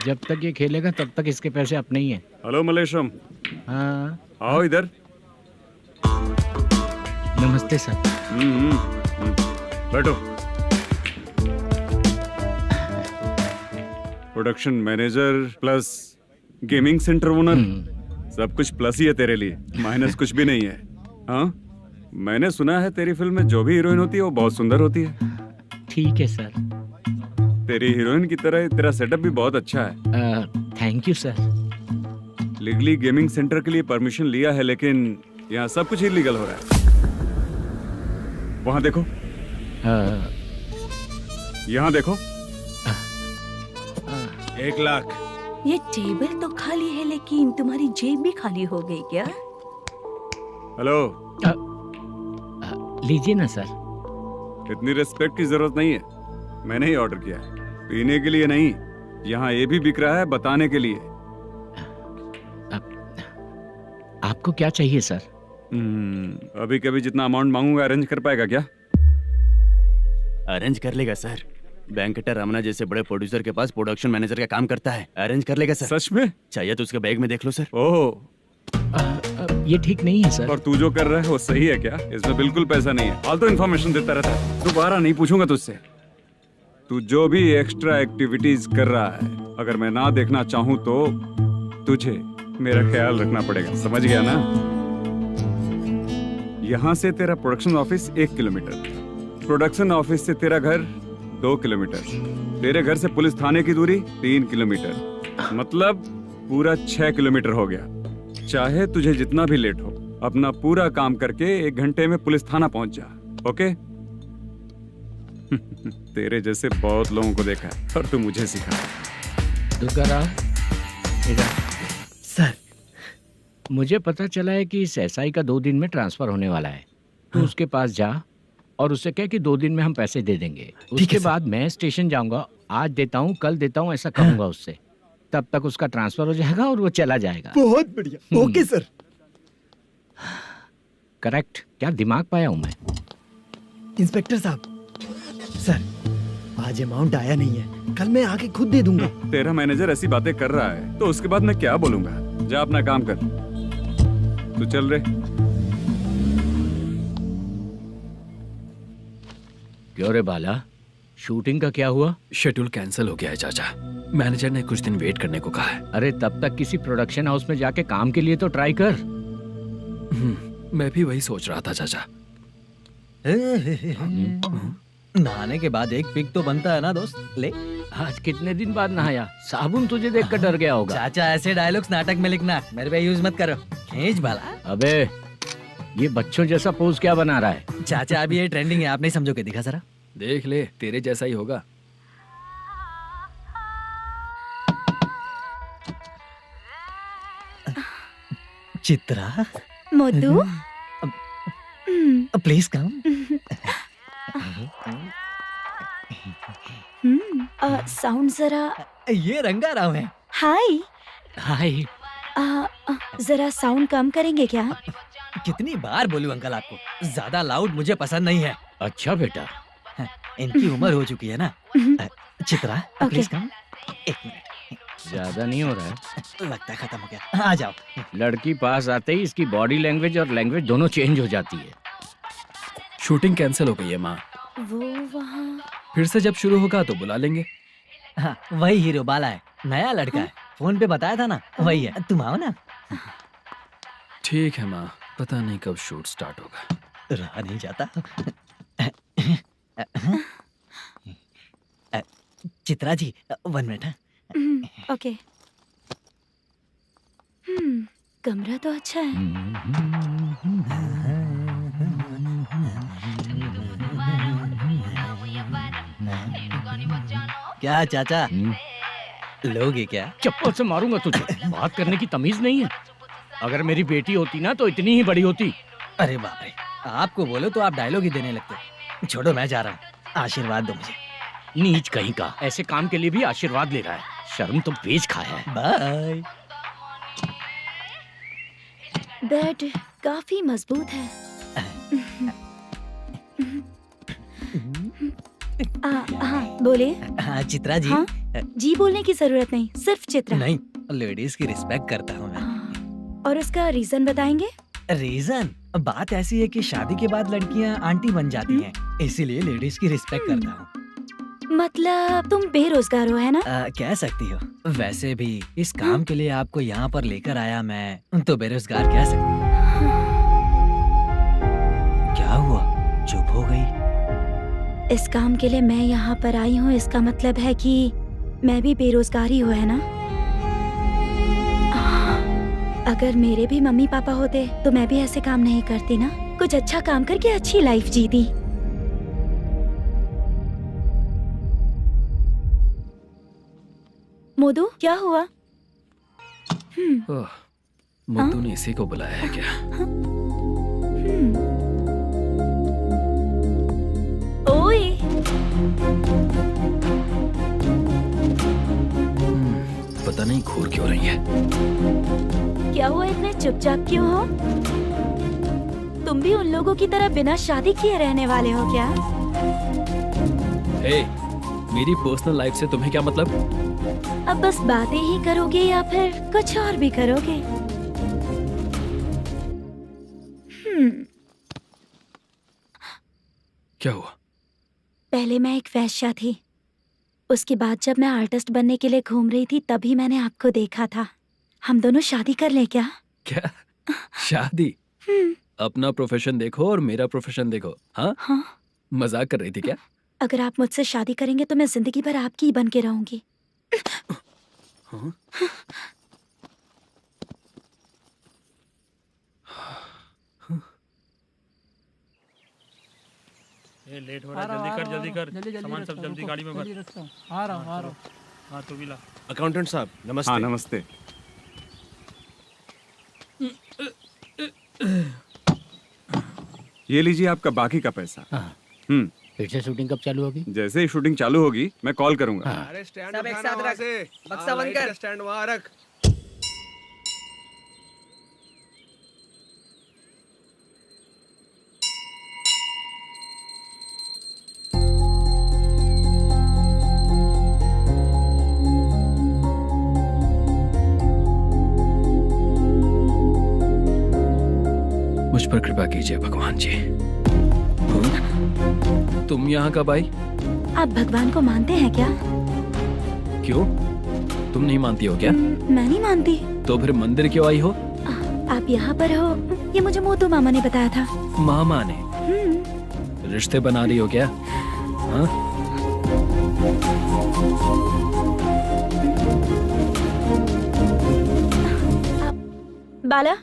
जब तक ये खेलेगा तब तक इसके पैसे अपने ही हैं। हेलो मलेशम। हाँ आओ इधर। नमस्ते सर। बैठो। Production manager plus gaming centre owner, सब कुछ प्लस ही है तेरे लिए, माइनस कुछ भी नहीं है। हाँ, मैंने सुना है तेरी फिल्म में जो भी हीरोइन होती है वो बहुत सुंदर होती है। ठीक है सर। तेरी हीरोइन की तरह तेरा सेटअप भी बहुत अच्छा है। Thank you sir. Legally gaming centre के लिए परमिशन लिया है, लेकिन यहाँ सब कुछ इलीगल हो रहा है। वहाँ देखो। यहाँ देखो। 1 लाख। ये टेबल तो खाली है लेकिन तुम्हारी जेब भी खाली हो गई क्या? हेलो। लीजिए ना सर। इतनी रिस्पेक्ट की जरूरत नहीं है, मैंने ही ऑर्डर किया है। पीने के लिए नहीं, यहाँ ये भी बिक रहा है बताने के लिए। आपको क्या चाहिए सर? अभी कभी जितना अमाउंट मांगूंगा अरेंज कर पाएगा क्या? अरेंज कर लेगा सर। वेंकटा रमना जैसे बड़े प्रोड्यूसर के पास प्रोडक्शन मैनेजर का काम करता है, अरेंज कर लेगा सर। सच में? चाहिए तो उसके बैग में देख लो सर। ओह, ये ठीक नहीं है सर। और तू जो कर रहा है वो सही है क्या? इसमें बिल्कुल पैसा नहीं है, फालतू इन्फॉर्मेशन देता रहता है। दोबारा नहीं पूछूंगा तुझसे। तू जो भी एक्स्ट्रा एक्टिविटीज कर रहा है अगर मैं ना देखना चाहूं तो तुझे मेरा ख्याल रखना पड़ेगा, समझ गया ना? यहाँ से तेरा production office 1 kilometre, production office से तेरा घर 2 किलोमीटर, तेरे घर से पुलिस थाने की दूरी 3 किलोमीटर, मतलब पूरा 6 किलोमीटर हो गया। चाहे तुझे जितना भी लेट हो, अपना पूरा काम करके 1 घंटे में पुलिस थाना पहुंच जा, ओके? तेरे जैसे बहुत लोगों को देखा है और तू मुझे सिखा। सर, मुझे पता चला है कि इस एसआई का 2 दिन में ट्रांसफर होने वाला है। तो उसके पास जा और उससे कह कि 2 दिन में हम पैसे दे देंगे। उसके बाद मैं स्टेशन जाऊंगा, आज देता हूँ कल देता हूँ ऐसा कहूंगा उससे। तब तक उसका ट्रांसफर हो जाएगा और वो चला जाएगा। बहुत बढ़िया, ओके सर। करेक्ट, क्या दिमाग पाया हूँ मैं। इंस्पेक्टर साहब, सर आज अमाउंट आया नहीं है, कल मैं आके खुद दे दूंगा। तेरा मैनेजर ऐसी बातें कर रहा है तो उसके बाद मैं क्या बोलूंगा? जा अपना काम कर, तू चल रे। क्यों रे बाला, शूटिंग का क्या हुआ? शेड्यूल कैंसिल हो गया है चाचा। मैनेजर ने कुछ दिन वेट करने को कहा है। अरे तब तक किसी प्रोडक्शन हाउस में जाके काम के लिए तो ट्राई कर। मैं भी वही सोच रहा था चाचा। नहाने के बाद एक पिक तो बनता है ना दोस्त। ले, आज कितने दिन बाद नहाया? साबुन तुझे देखकर डर गया होगा। चाचा ऐसे डायलॉग्स नाटक में लिखना, मेरे पे यूज मत करो। खींच बाला। अबे ये बच्चों जैसा पोज क्या बना रहा है? चाचा अभी ये ट्रेंडिंग है, आप नहीं समझोगे, दिखा जरा। देख ले, तेरे जैसा ही होगा। Chitra, Modu, please come. Sound जरा। ये रंगा राव है। हाय हाय। जरा साउंड कम करेंगे क्या? कितनी बार बोलूं अंकल आपको, ज्यादा लाउड मुझे पसंद नहीं है। अच्छा बेटा, इनकी उम्र हो चुकी है ना। Chitra please come. 1 मिनट, ज्यादा नहीं हो रहा है? लगता है खत्म हो गया। आ जाओ। लड़की पास आते ही इसकी बॉडी लैंग्वेज और लैंग्वेज दोनों चेंज हो जाती है। शूटिंग कैंसिल हो गई है माँ। वो वहाँ। फिर से जब शुरू होगा तो बुला लेंगे। हाँ, वही हीरो बाला है, नया लड़का है। फोन पे बताया था ना, वही है। तुम आओ ना। ठीक है माँ, पता नहीं कब शूट स्टार्ट होगा। रहा नहीं जाता। चित्रा जी 1 मिनट। ओके। कमरा तो अच्छा है। क्या चाचा, लोगे क्या? चप्पल से मारूंगा तुझे। बात करने की तमीज नहीं है। अगर मेरी बेटी होती ना तो इतनी ही बड़ी होती। अरे बाप रे, आपको बोलो तो आप डायलॉग ही देने लगते। छोड़ो, मैं जा रहा हूँ, आशीर्वाद दो मुझे। नीच कहीं का, ऐसे काम के लिए भी आशीर्वाद ले रहा है। शर्म तो बेच खाया है। बाय। बेड काफी मजबूत है। हाँ बोले। हाँ चित्रा जी। हाँ? जी बोलने की जरूरत नहीं, सिर्फ चित्रा। नहीं, लेडीज की रिस्पेक्ट करता हूँ मैं। और उसका रीजन बताएंगे? रीजन बात ऐसी है कि शादी के बाद लड़कियाँ आंटी बन जाती हैं, इसीलिए लेडीज की रिस्पेक्ट करता हूँ। मतलब तुम बेरोजगार हो, है ना? कह सकती हो। वैसे भी इस काम के लिए आपको यहाँ पर लेकर आया मैं, तो बेरोजगार कह सकती हूँ। क्या हुआ, चुप हो गई? इस काम के लिए मैं यहाँ पर आई हूँ, इसका मतलब है कि मैं भी बेरोजगार ही हूँ, है ना? अगर मेरे भी मम्मी पापा होते तो मैं भी ऐसे काम नहीं करती ना। कुछ अच्छा काम करके अच्छी लाइफ जीती। मोदू, क्या हुआ? मोदू ने इसी को बुलाया है क्या? ओए। पता नहीं घूर क्यों रही है। क्या हुआ, इतने चुपचाप क्यों हो? तुम भी उन लोगों की तरह बिना शादी किए रहने वाले हो क्या? हे, मेरी पर्सनल लाइफ से तुम्हें क्या मतलब? अब बस बातें ही करोगे या फिर कुछ और भी करोगे? क्या हुआ? पहले मैं एक वेश्या थी, उसके बाद जब मैं आर्टिस्ट बनने के लिए घूम रही थी तभी मैंने आपको देखा था। हम दोनों शादी कर लें क्या? क्या शादी? अपना प्रोफेशन देखो और मेरा प्रोफेशन देखो। हाँ हाँ। मजाक कर रही थी क्या? अगर आप मुझसे शादी करेंगे तो मैं जिंदगी भर आपकी ही बन के रहूंगी। हाँ? ये लेट हो रहा है, जल्दी कर सामान सब जल्दी गाड़ी में भर। आ रहा हूँ। हाँ तो भी ला। अकाउंटेंट साहब नमस्ते। हाँ नमस्ते। ये लीजिए आपका बाकी का पैसा। फिर से शूटिंग कब चालू होगी? जैसे ही शूटिंग चालू होगी मैं कॉल करूंगा। अरे स्टैंड सब एक साथ रख, बक्सा बंद कर। स्टैंड वहाँ रख। मुझ पर कृपा कीजिए भगवान जी। तुम यहाँ कब आई? आप भगवान को मानते हैं क्या? क्यों? तुम नहीं मानती हो क्या? मैं नहीं मानती। तो फिर मंदिर क्यों आई हो? आप यहाँ पर हो ये मुझे मोटू मामा ने बताया था। मामा ने? रिश्ते बना रही हो क्या? हाँ? बाला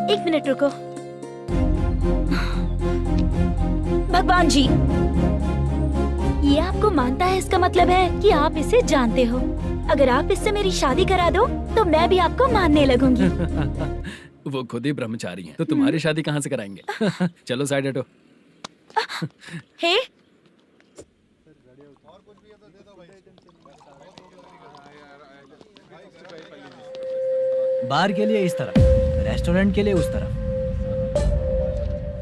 एक मिनट रुको। भगवान जी ये आपको मानता है इसका मतलब है कि आप इसे जानते हो। अगर आप इससे मेरी शादी करा दो तो मैं भी आपको मानने लगूंगी। वो खुद ही ब्रह्मचारी हैं, तो तुम्हारी शादी कहाँ से कराएंगे? चलो साइड हटो। हे बार के लिए इस तरफ, रेस्टोरेंट के लिए उस तरफ।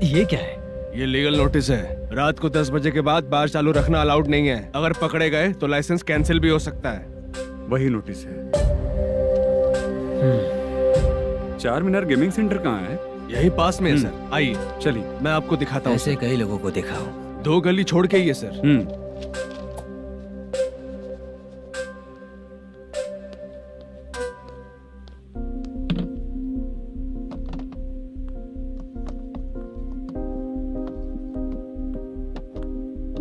ये क्या है? ये लीगल नोटिस है। रात को 10 बजे के बाद बार चालू रखना अलाउड नहीं है। अगर पकड़े गए तो लाइसेंस कैंसिल भी हो सकता है। वही नोटिस है। चार मीनार गेमिंग सेंटर कहाँ है? यही पास में है सर। आइए चलिए मैं आपको दिखाता हूँ। ऐसे कई लोगों को देखा हूँ। 2 गली छोड़ के ही है सर।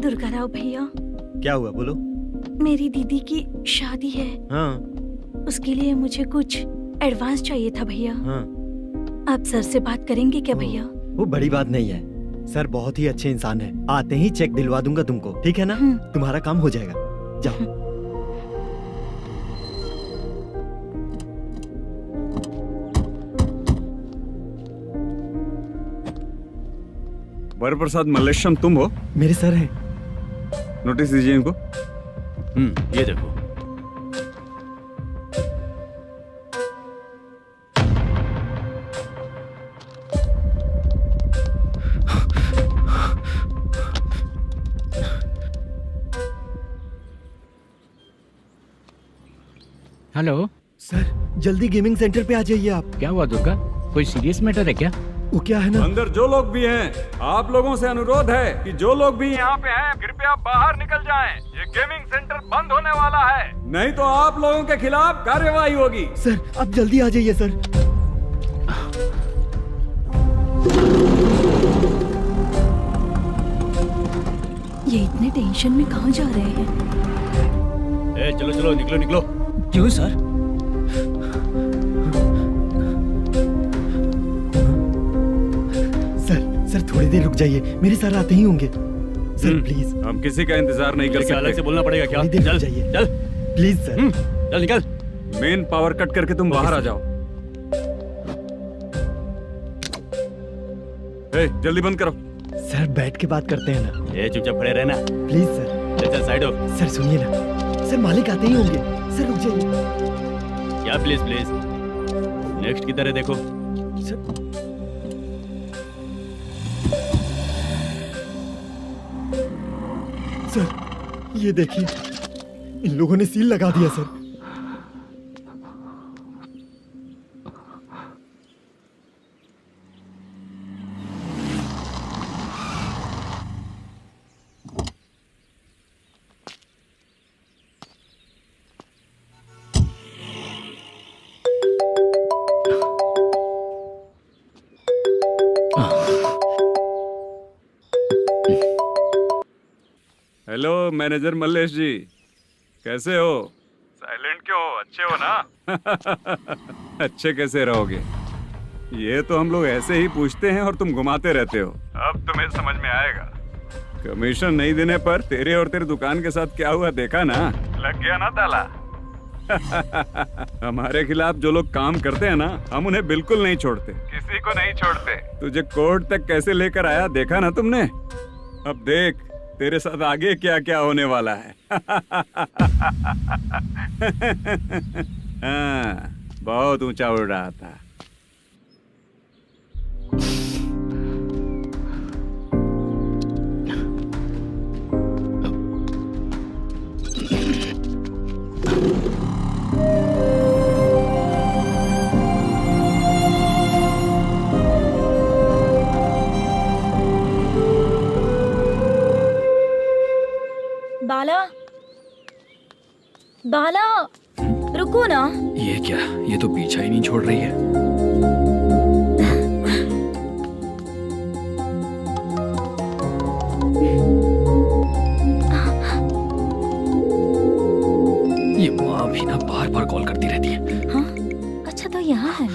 दुर्गा राव भैया क्या हुआ बोलो। मेरी दीदी की शादी है। हाँ उसके लिए मुझे कुछ एडवांस चाहिए था भैया। हाँ आप सर से बात करेंगे क्या भैया? वो बड़ी बात नहीं है। सर बहुत ही अच्छे इंसान है। आते ही चेक दिलवा दूंगा तुमको, ठीक है ना? तुम्हारा काम हो जाएगा। जाओ। वर प्रसाद मल्लेश्वरम तुम हो? मेरे सर हैं। नोटिस दीजिए इनको। ये देखो। हेलो सर जल्दी गेमिंग सेंटर पे आ जाइए आप। क्या हुआ दुर्गा? कोई सीरियस मैटर है क्या? वो क्या है ना, अंदर जो लोग भी हैं, आप लोगों से अनुरोध है कि जो लोग भी यहाँ पे हैं, कृपया बाहर निकल जाएं। ये गेमिंग सेंटर बंद होने वाला है, नहीं तो आप लोगों के खिलाफ कार्यवाही होगी। सर आप जल्दी आ जाइए सर। ये इतने टेंशन में कहाँ जा रहे हैं? चलो चलो निकलो निकलो। क्यों सर? सर थोड़ी देर रुक जाइए, मेरे सर आते ही होंगे। Sir please. हम किसी का इंतजार नहीं कर सकते। अलग से बोलना पड़ेगा क्या? थोड़ी देर रुक चल जाइए चल प्लीज सर। चल निकल। मेन पावर कट करके तुम बाहर आ जाओ। जल्दी बंद करो। सर बैठ के बात करते हैं ना। ये चुपचाप खड़े रहना प्लीज सर। चल साइड हो। सर सुनिए ना, सर मालिक आते ही होंगे। सर रुक जाइए। क्या प्लीज प्लीज? नेक्स्ट की तरह देखो। सर ये देखिए, इन लोगों ने सील लगा दिया सर। मैनेजर मल्लेश जी, कैसे हो? साइलेंट क्यों हो? अच्छे हो ना? अच्छे कैसे रहोगे? ये तो हम लोग ऐसे ही पूछते हैं और तुम घुमाते रहते हो। अब तुम्हें समझ में आएगा। कमीशन नहीं देने पर तेरे और तेरे दुकान के साथ क्या हुआ देखा ना? लग गया ना ताला। हमारे खिलाफ जो लोग काम करते हैं ना, हम उन्हें बिल्कुल नहीं छोड़ते, किसी को नहीं छोड़ते। तुझे कोर्ट तक कैसे लेकर आया देखा ना तुमने? अब देख तेरे साथ आगे क्या क्या होने वाला है। हाँ, बहुत ऊंचा उड़ रहा था। बाला, बाला, रुको ना। ये क्या? ये तो पीछा ही नहीं छोड़ रही है। ये माँ भी ना बार बार कॉल करती रहती है। हाँ? अच्छा तो यहाँ है।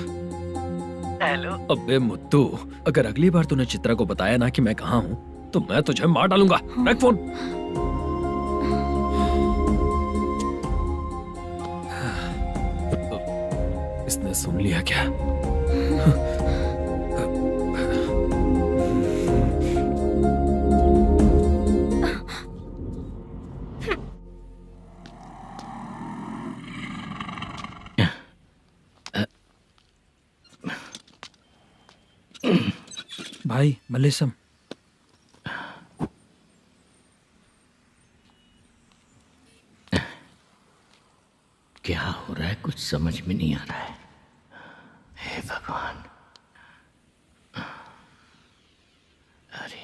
हेलो। अबे मुत्तू, अगर अगली बार तूने चित्रा को बताया ना कि मैं कहाँ हूँ तो मैं तुझे मार डालूंगा। रख फोन। इसने सुन लिया क्या? भाई मल्लेशम, क्या हो रहा है? कुछ समझ में नहीं आ रहा है। हे भगवान। अरे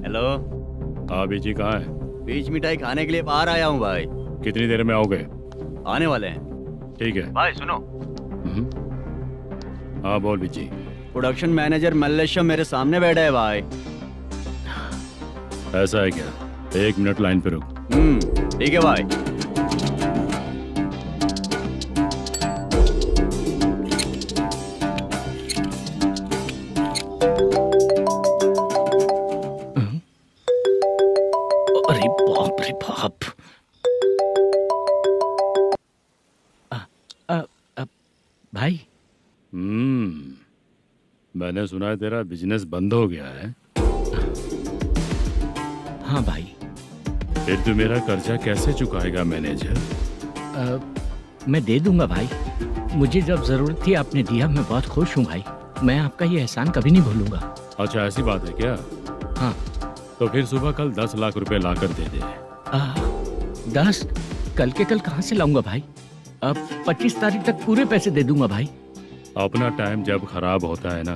हेलो। हाँ बीजी कहाँ है? बीच मिठाई खाने के लिए बाहर आया हूँ भाई। कितनी देर में आओगे? आने वाले हैं। ठीक है भाई सुनो। हाँ बोल बीजी। प्रोडक्शन मैनेजर मल्लेशम मेरे सामने बैठा है भाई। ऐसा है क्या? 1 मिनट लाइन पे रुक। ठीक है भाई। अरे बाप रे बाप। भाई। मैंने सुना है तेरा बिजनेस बंद हो गया है। हाँ भाई। फिर तू मेरा कर्जा कैसे चुकाएगा मैनेजर? मैं दे दूंगा भाई। मुझे जब जरूरत थी आपने दिया। मैं बहुत खुश हूँ भाई। मैं आपका ये एहसान कभी नहीं भूलूंगा। अच्छा ऐसी बात है क्या? हाँ। तो फिर सुबह कल 10 लाख रुपए लाकर दे दे। 10? कल के कल कहाँ से लाऊंगा भाई? अब 25 तारीख तक पूरे पैसे दे दूंगा भाई। अपना टाइम जब खराब होता है ना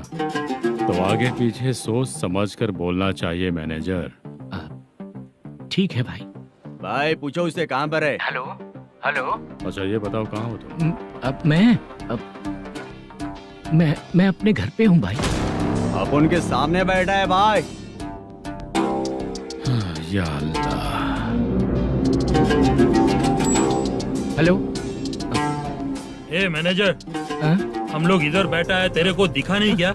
तो आगे पीछे सोच समझ कर बोलना चाहिए मैनेजर। ठीक है भाई। भाई पूछो उससे कहाँ पर है। Hello hello. अच्छा ये बताओ कहाँ हो तुम? अब मैं अपने घर पे हूँ भाई। अब उनके सामने बैठा है भाई। या अल्लाह। हेलो। ए मैनेजर, हम लोग इधर बैठा है, तेरे को दिखा नहीं क्या?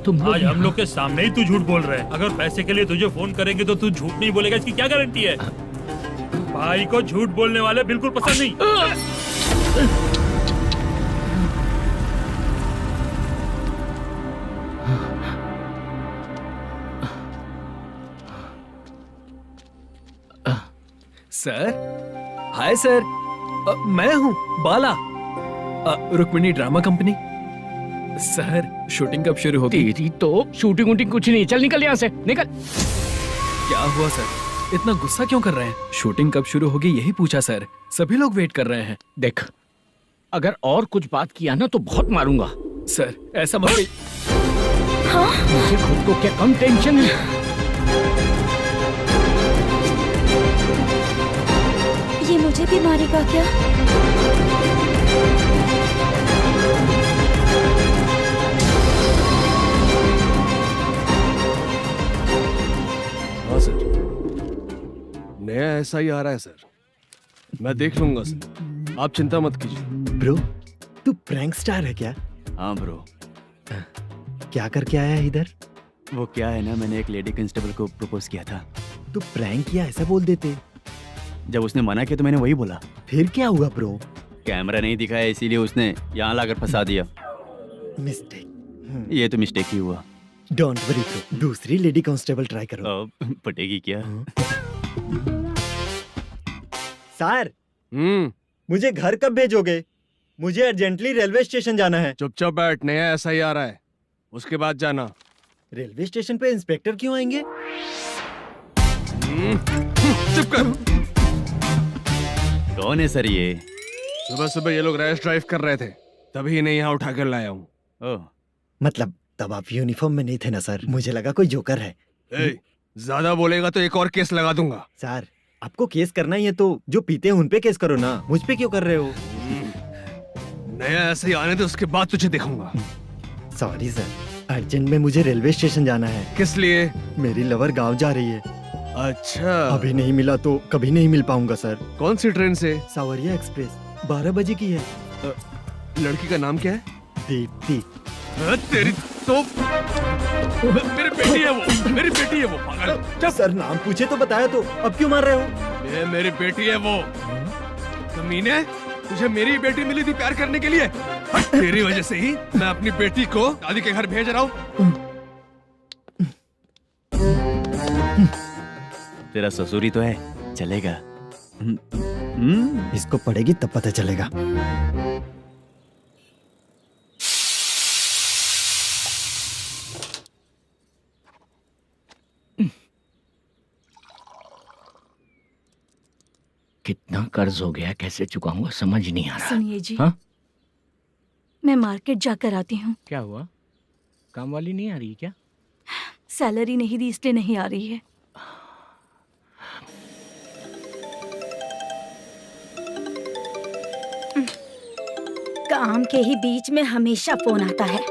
तुम आज हम लोग के सामने ही तू झूठ बोल रहा है। अगर पैसे के लिए तुझे फोन करेंगे तो तू झूठ नहीं बोलेगा, इसकी क्या गारंटी है? भाई को झूठ बोलने वाले बिल्कुल पसंद नहीं। सर, हाय सर, मैं हूँ Bala, Rukmini drama company. Sir shooting कब शुरू होगी? तेरी तो शूटिंग वूटिंग कुछ नहीं। चल निकल यहाँ से, निकल। क्या हुआ सर? इतना गुस्सा क्यों कर रहे हैं? शूटिंग कब शुरू होगी यही पूछा सर। सभी लोग वेट कर रहे हैं। देख, अगर और कुछ बात किया ना तो बहुत मारूंगा। सर ऐसा मत। मुझे खुद को क्या कम टेंशन है? ये मुझे भी मारेगा क्या? नया SI आ रहा है सर, मैं देख लूंगा सर, आप चिंता मत कीजिए। ब्रो, तू प्रैंक स्टार है क्या? हाँ ब्रो। क्या करके आया है इधर? वो क्या है ना, मैंने एक लेडी कांस्टेबल को प्रपोज किया था। तू प्रैंक किया ऐसा बोल देते। जब उसने मना किया तो मैंने वही बोला। फिर क्या हुआ ब्रो? कैमरा नहीं दिखाया इसीलिए उसने यहाँ लाकर फंसा दिया। मिस्टेक। ये तो मिस्टेक ही हुआ। डोंट वरी ब्रो, दूसरी लेडी कांस्टेबल ट्राई करो। पटेगी क्या? सर, मुझे घर कब भेजोगे? मुझे अर्जेंटली रेलवे स्टेशन जाना है। चुपचाप बैठ, नया SI आ रहा है, उसके बाद जाना। रेलवे स्टेशन पे इंस्पेक्टर क्यों आएंगे? चुप कर। कौन है सर ये? सुबह सुबह ये लोग रैश ड्राइव कर रहे थे, तभी इन्हें यहाँ उठा कर लाया हूँ। मतलब तब आप यूनिफॉर्म में नहीं थे ना सर, मुझे लगा कोई जोकर है। ज्यादा बोलेगा तो एक और केस लगा दूंगा। सर, आपको केस करना ही है तो जो पीते हैं उन पे केस करो ना, मुझ पे क्यों कर रहे हो? नया SI आने दो, उसके बाद तुझे देखूंगा। सॉरी सर, अर्जेंट में मुझे रेलवे स्टेशन जाना है। किस लिए? मेरी लवर गांव जा रही है। अच्छा, अभी नहीं मिला तो कभी नहीं मिल पाऊंगा सर। कौन सी ट्रेन से? सावरिया एक्सप्रेस, 12 बजे की है। लड़की का नाम क्या है? दीप्ति। तेरी तो मेरी बेटी है वो, मेरी बेटी है वो, पागल। सर, नाम पूछे तो बताया तो अब क्यों मार रहे हो? ये मेरी बेटी है वो। कमीने, तुझे मेरी बेटी मिली थी प्यार करने के लिए। तेरी वजह से ही मैं अपनी बेटी को दादी के घर भेज रहा हूँ। तेरा ससुरी तो है, चलेगा। इसको पढ़ेगी तब पता चलेगा। कितना कर्ज हो गया, कैसे चुकाऊंगा समझ नहीं आ रहा। सुनिए जी, हाँ? मैं मार्केट जाकर आती हूँ। क्या हुआ? काम वाली नहीं आ रही क्या? सैलरी नहीं दी इसलिए नहीं आ रही है। काम के ही बीच में हमेशा फोन आता है।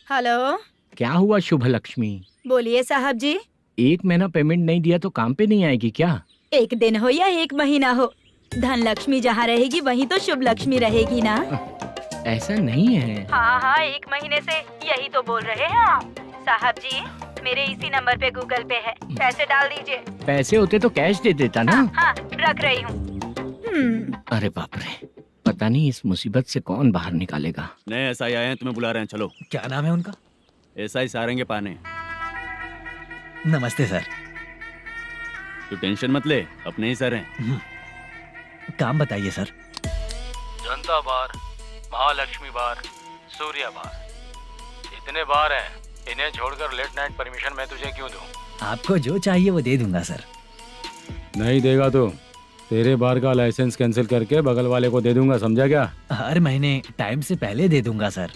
हेलो, क्या हुआ शुभ लक्ष्मी? बोलिए साहब जी। 1 महीना पेमेंट नहीं दिया तो काम पे नहीं आएगी क्या? 1 दिन हो या 1 महीना हो, धन लक्ष्मी जहाँ रहेगी वहीं तो शुभ लक्ष्मी रहेगी ना। ऐसा नहीं है। हाँ हाँ, 1 महीने से यही तो बोल रहे हैं आप। साहब जी, मेरे इसी नंबर पे गूगल पे है, पैसे डाल दीजिए। पैसे होते तो कैश दे देता ना। हाँ, रख रही हूँ। अरे बाप रे, पता नहीं इस मुसीबत से कौन बाहर निकालेगा। नए SI आए हैं, तुम्हें बुला रहे हैं, चलो। क्या नाम है उनका? SI सारंगे पाने। नमस्ते सर। तू टेंशन मत ले, अपने ही सर हैं। काम बताइए सर। जनता बार, महालक्ष्मी बार, सूर्या बार, इतने बार हैं, इन्हें छोड़कर लेट नाइट परमिशन मैं तुझे क्यों दूं? आपको जो चाहिए वो दे दूंगा सर। नहीं देगा तो तेरे बार का लाइसेंस कैंसिल करके बगल वाले को दे दूंगा, समझा क्या? हर महीने टाइम से पहले दे दूंगा सर।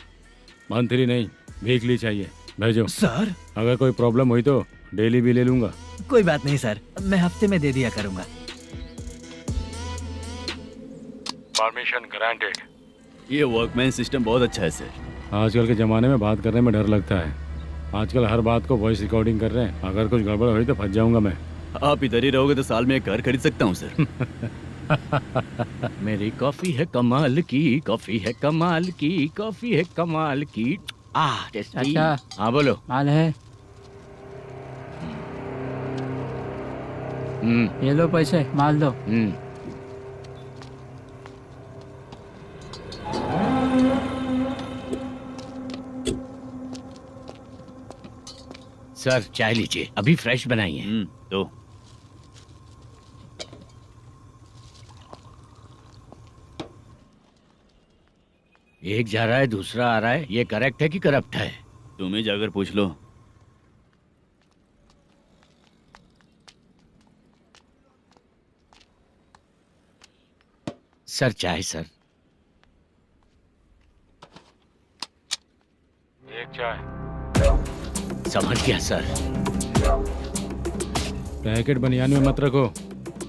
मंथली नहीं, वीकली चाहिए, भेजो। सर, अगर कोई प्रॉब्लम हुई तो डेली भी ले लूंगा। कोई बात नहीं सर, मैं हफ्ते में दे दिया करूंगा। Permission granted. ये वर्कमैन सिस्टम बहुत अच्छा है सर। आजकल के ज़माने में बात करने में डर लगता है। आजकल हर बात को वॉइस रिकॉर्डिंग कर रहे हैं, अगर कुछ गड़बड़ हुई तो फंस जाऊंगा मैं। आप इधर ही रहोगे तो साल में एक घर खरीद सकता हूँ सर। मेरी कॉफी है कमाल की, कॉफी है कमाल की, कॉफी है कमाल की। अच्छा, हाँ बोलो। माल है, ये लो पैसे, माल दो। सर चाय लीजिए, अभी फ्रेश बनाई है। तो एक जा रहा है दूसरा आ रहा है, ये करेक्ट है कि करप्ट है? तुम ही जाकर पूछ लो। सर चाय सर। एक चाय। समझ गया सर। पैकेट बनियान में मत रखो,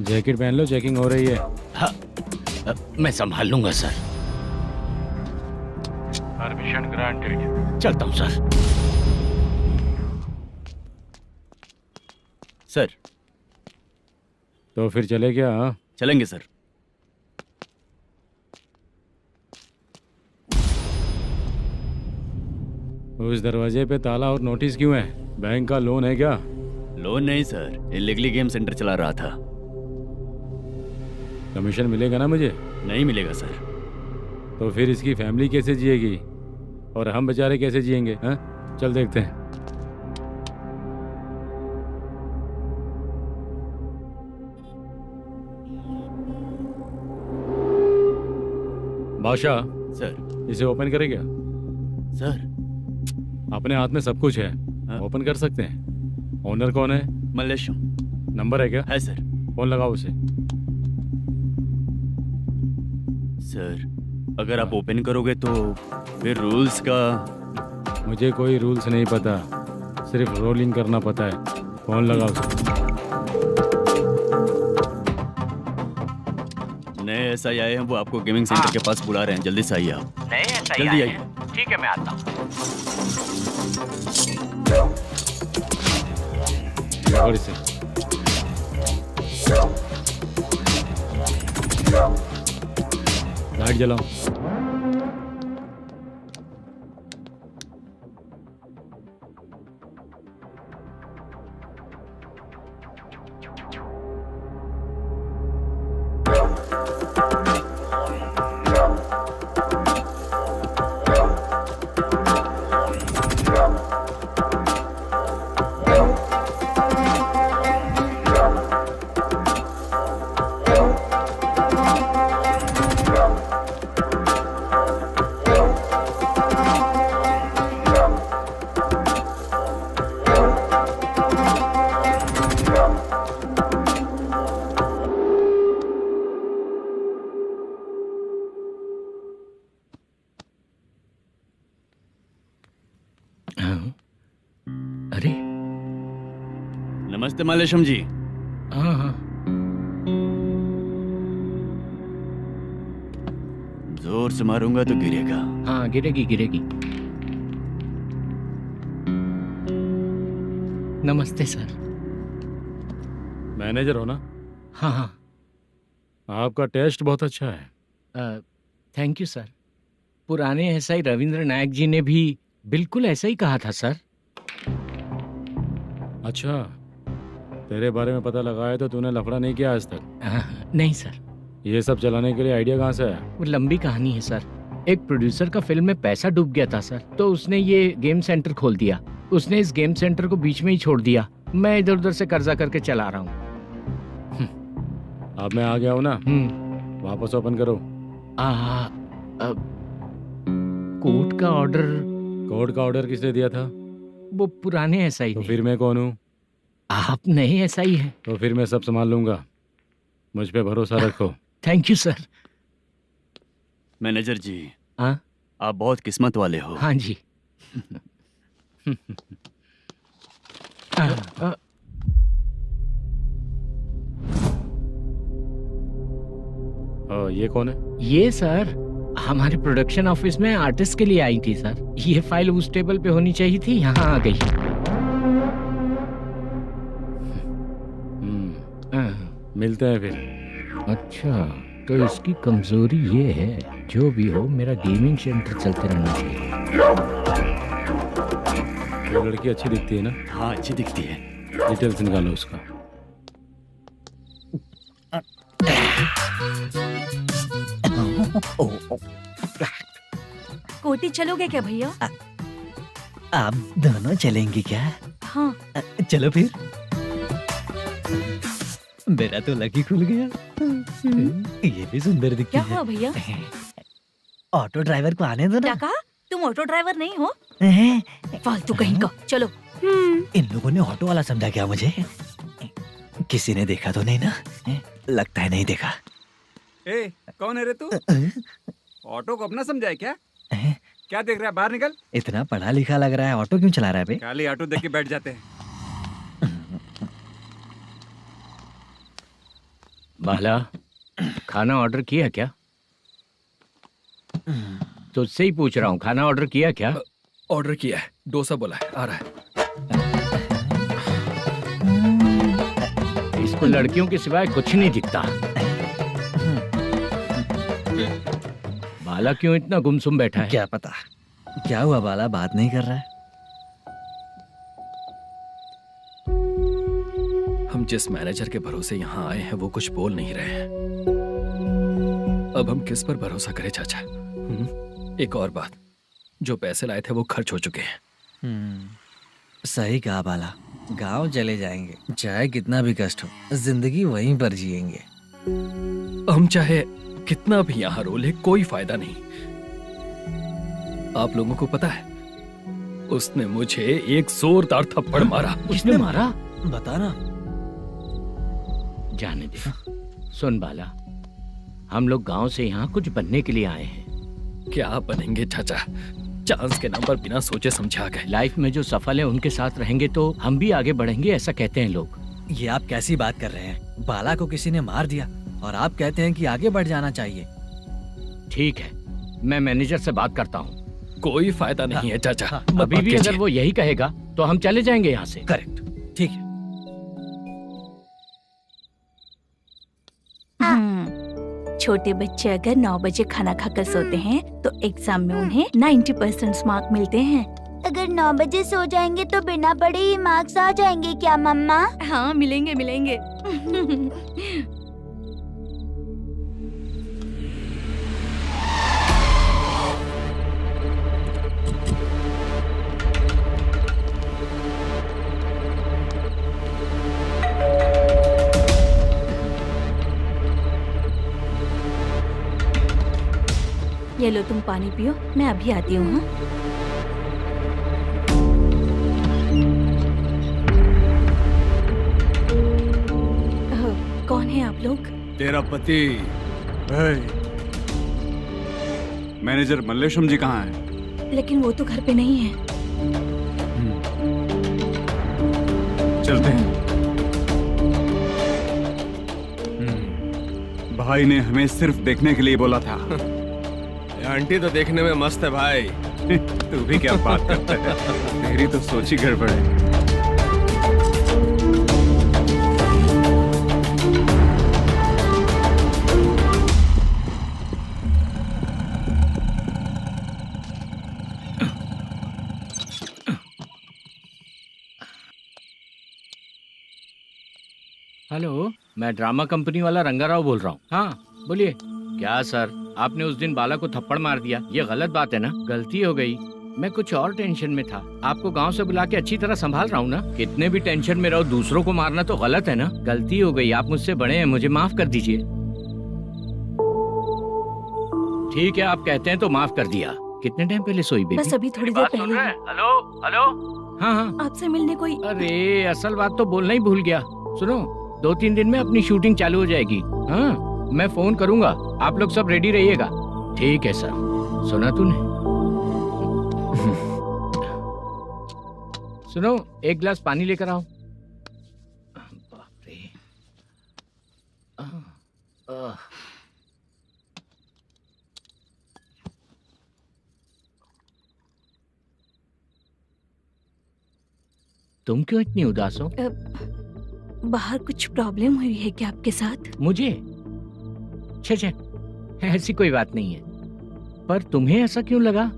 जैकेट पहन लो, चेकिंग हो रही है। हाँ, मैं संभाल लूंगा सर। Permission granted. चलता हूँ सर। सर, तो फिर चले क्या? हाँ? चलेंगे सर। उस दरवाजे पे ताला और नोटिस क्यों है? बैंक का लोन है क्या? लोन नहीं सर, इलीगली गेम सेंटर चला रहा था। कमीशन मिलेगा ना मुझे? नहीं मिलेगा सर। तो फिर इसकी फैमिली कैसे जिएगी और हम बेचारे कैसे जिएंगे? हाँ, चल देखते हैं। बादशाह सर। इसे ओपन करे क्या? सर अपने हाथ में सब कुछ है, ओपन कर सकते हैं। ओनर कौन है? मल्लेशम। नंबर है क्या? है सर। फोन लगाओ उसे। सर अगर आप ओपन करोगे तो फिर रूल्स का। मुझे कोई रूल्स नहीं पता, सिर्फ रोलिंग करना पता है। फोन लगाओ उसे। नए एसआई आए हैं, वो आपको गेमिंग सेंटर के पास बुला रहे हैं। जल्दी से आइए आप। नए एसआई जल्दी आए आइए। हैं। ठीक है, मैं आता हूँ। और इसे लाइट जलाओ। अरे नमस्ते मल्लेशम जी। हाँ हाँ, जोर से मारूंगा तो गिरेगा। हाँ गिरेगी गिरेगी। नमस्ते सर। मैनेजर हो ना? हाँ हाँ। आपका टेस्ट बहुत अच्छा है। Thank you sir. पुराने एसआई रविंद्र नायक जी ने भी बिल्कुल ऐसा ही कहा था सर। अच्छा, तेरे बारे में पता लगा है तो तूने लफड़ा नहीं किया आज तक? नहीं सर। ये सब चलाने के लिए आइडिया कहाँ से है? वो लंबी कहानी है सर। एक प्रोड्यूसर का फिल्म में पैसा डूब गया था सर, तो उसने ये गेम सेंटर खोल दिया। उसने इस गेम सेंटर को बीच में ही छोड़ दिया। मैं इधर उधर से कर्जा करके चला रहा हूँ। अब मैं आ गया हूँ ना, वापस ओपन करो। कोर्ट का ऑर्डर। कोर्ट का ऑर्डर किसने दिया था? वो पुराने एसआई। तो फिर मैं कौन हूँ? आप नए एसआई हैं। तो फिर मैं सब संभाल लूंगा, मुझ पे भरोसा रखो। Thank you sir. मैनेजर जी, हाँ आप बहुत किस्मत वाले हो। हाँ जी। ये कौन है? ये सर हमारे प्रोडक्शन ऑफिस में आर्टिस्ट के लिए आई थी सर। ये फाइल उस टेबल पे होनी चाहिए थी, यहाँ आ गई। मिलते हैं फिर। अच्छा, तो इसकी कमजोरी ये है, जो भी हो मेरा गेमिंग सेंटर चलते रहना चाहिए। वो लड़की अच्छी दिखती है ना? हाँ अच्छी दिखती है। डिटेल्स निकालो उसका। कोटी चलोगे क्या भैया? आप दोनों चलेंगे क्या? हाँ। चलो फिर। मेरा तो लकी खुल गया। ये भी सुंदर दिखती क्या है। हुआ भैया? ऑटो ड्राइवर को आने दो ना। क्या कहा? तुम ऑटो ड्राइवर नहीं हो? फालतू कहीं का। चलो। इन लोगों ने ऑटो वाला समझा क्या मुझे? किसी ने देखा तो नहीं ना? लगता है नहीं देखा। ए, कौन है रे तू? ऑटो को अपना समझा है क्या? क्या देख रहा है? बाहर निकल। इतना पढ़ा लिखा लग रहा है, ऑटो क्यों चला रहा है बे? खाली ऑटो देख के बैठ जाते हैं। बाला, खाना ऑर्डर किया क्या? तुझसे ही पूछ रहा हूँ, खाना ऑर्डर किया क्या? ऑर्डर किया है, डोसा बोला है, आ रहा है। इसको इसको लड़कियों के सिवाय कुछ नहीं दिखता। बाला क्यों इतना गुमसुम बैठा है? क्या पता क्या हुआ, बाला बात नहीं कर रहा है। हम जिस मैनेजर के भरोसे यहाँ आए हैं वो कुछ बोल नहीं रहे हैं। अब हम किस पर भरोसा करें चाचा? एक और बात, जो पैसे लाए थे वो खर्च हो चुके हैं। सही कहा बाला, गांव चले जाएंगे, चाहे कितना भी कष्ट हो, जिंदगी वहीं पर जिएंगे। हम चाहे कितना भी यहाँ रो ले, कोई फायदा नहीं। आप लोगों को पता है, उसने मुझे एक जोरदार थप्पड़ मारा। उसने मारा? बता ना। जाने दे। सुन बाला, हम लोग गांव से यहाँ कुछ बनने के लिए आए हैं। क्या बनेंगे चाचा? चांस के नाम पर बिना सोचे समझे आ गए। लाइफ में जो सफल है उनके साथ रहेंगे तो हम भी आगे बढ़ेंगे, ऐसा कहते हैं लोग। ये आप कैसी बात कर रहे हैं? बाला को किसी ने मार दिया और आप कहते हैं कि आगे बढ़ जाना चाहिए। ठीक है, मैं मैनेजर से बात करता हूँ। कोई फायदा नहीं है चाचा। अभी भी अगर वो यही कहेगा तो हम चले जाएंगे यहाँ से। करेक्ट, ठीक है। छोटे बच्चे अगर 9 बजे खाना खाकर सोते हैं तो एग्जाम में उन्हें 90% मार्क मिलते हैं। अगर 9 बजे सो जाएंगे तो बिना पढ़े ही मार्क्स आ जाएंगे क्या मम्मा? हाँ, मिलेंगे मिलेंगे। ये लो, तुम पानी पियो, मैं अभी आती हूँ। कौन है आप लोग? तेरा पति। मैनेजर मल्लेशम जी कहाँ हैं? लेकिन वो तो घर पे नहीं है। चलते हैं। भाई ने हमें सिर्फ देखने के लिए बोला था। आंटी तो देखने में मस्त है भाई। तू भी क्या बात करता है? तेरी तो सोच ही गड़बड़ है। हेलो, मैं ड्रामा कंपनी वाला रंगाराव बोल रहा हूँ। हाँ बोलिए। क्या सर, आपने उस दिन बाला को थप्पड़ मार दिया, ये गलत बात है ना? गलती हो गई, मैं कुछ और टेंशन में था। आपको गांव से बुला के अच्छी तरह संभाल रहा हूँ ना। कितने भी टेंशन में रहो, दूसरों को मारना तो गलत है ना। गलती हो गई, आप मुझसे बड़े हैं, मुझे माफ कर दीजिए। ठीक है, आप कहते हैं तो माफ कर दिया। कितने टाइम पहले सोई बेबी? बस अभी थोड़ी देर पहले। Hello hello. हाँ हाँ, आपसे मिलने कोई। अरे असल बात तो बोलना ही भूल गया। सुनो, 2-3 दिन में अपनी शूटिंग चालू हो जाएगी। हाँ, मैं फोन करूंगा, आप लोग सब रेडी रहिएगा। ठीक है सर। सुना तूने? सुनो, एक गिलास पानी लेकर आओ। बाप रे। तुम क्यों इतनी उदास हो? बाहर कुछ प्रॉब्लम हुई है क्या आपके साथ? मुझे? छे, ऐसी कोई बात नहीं है। पर तुम्हें ऐसा क्यों लगा?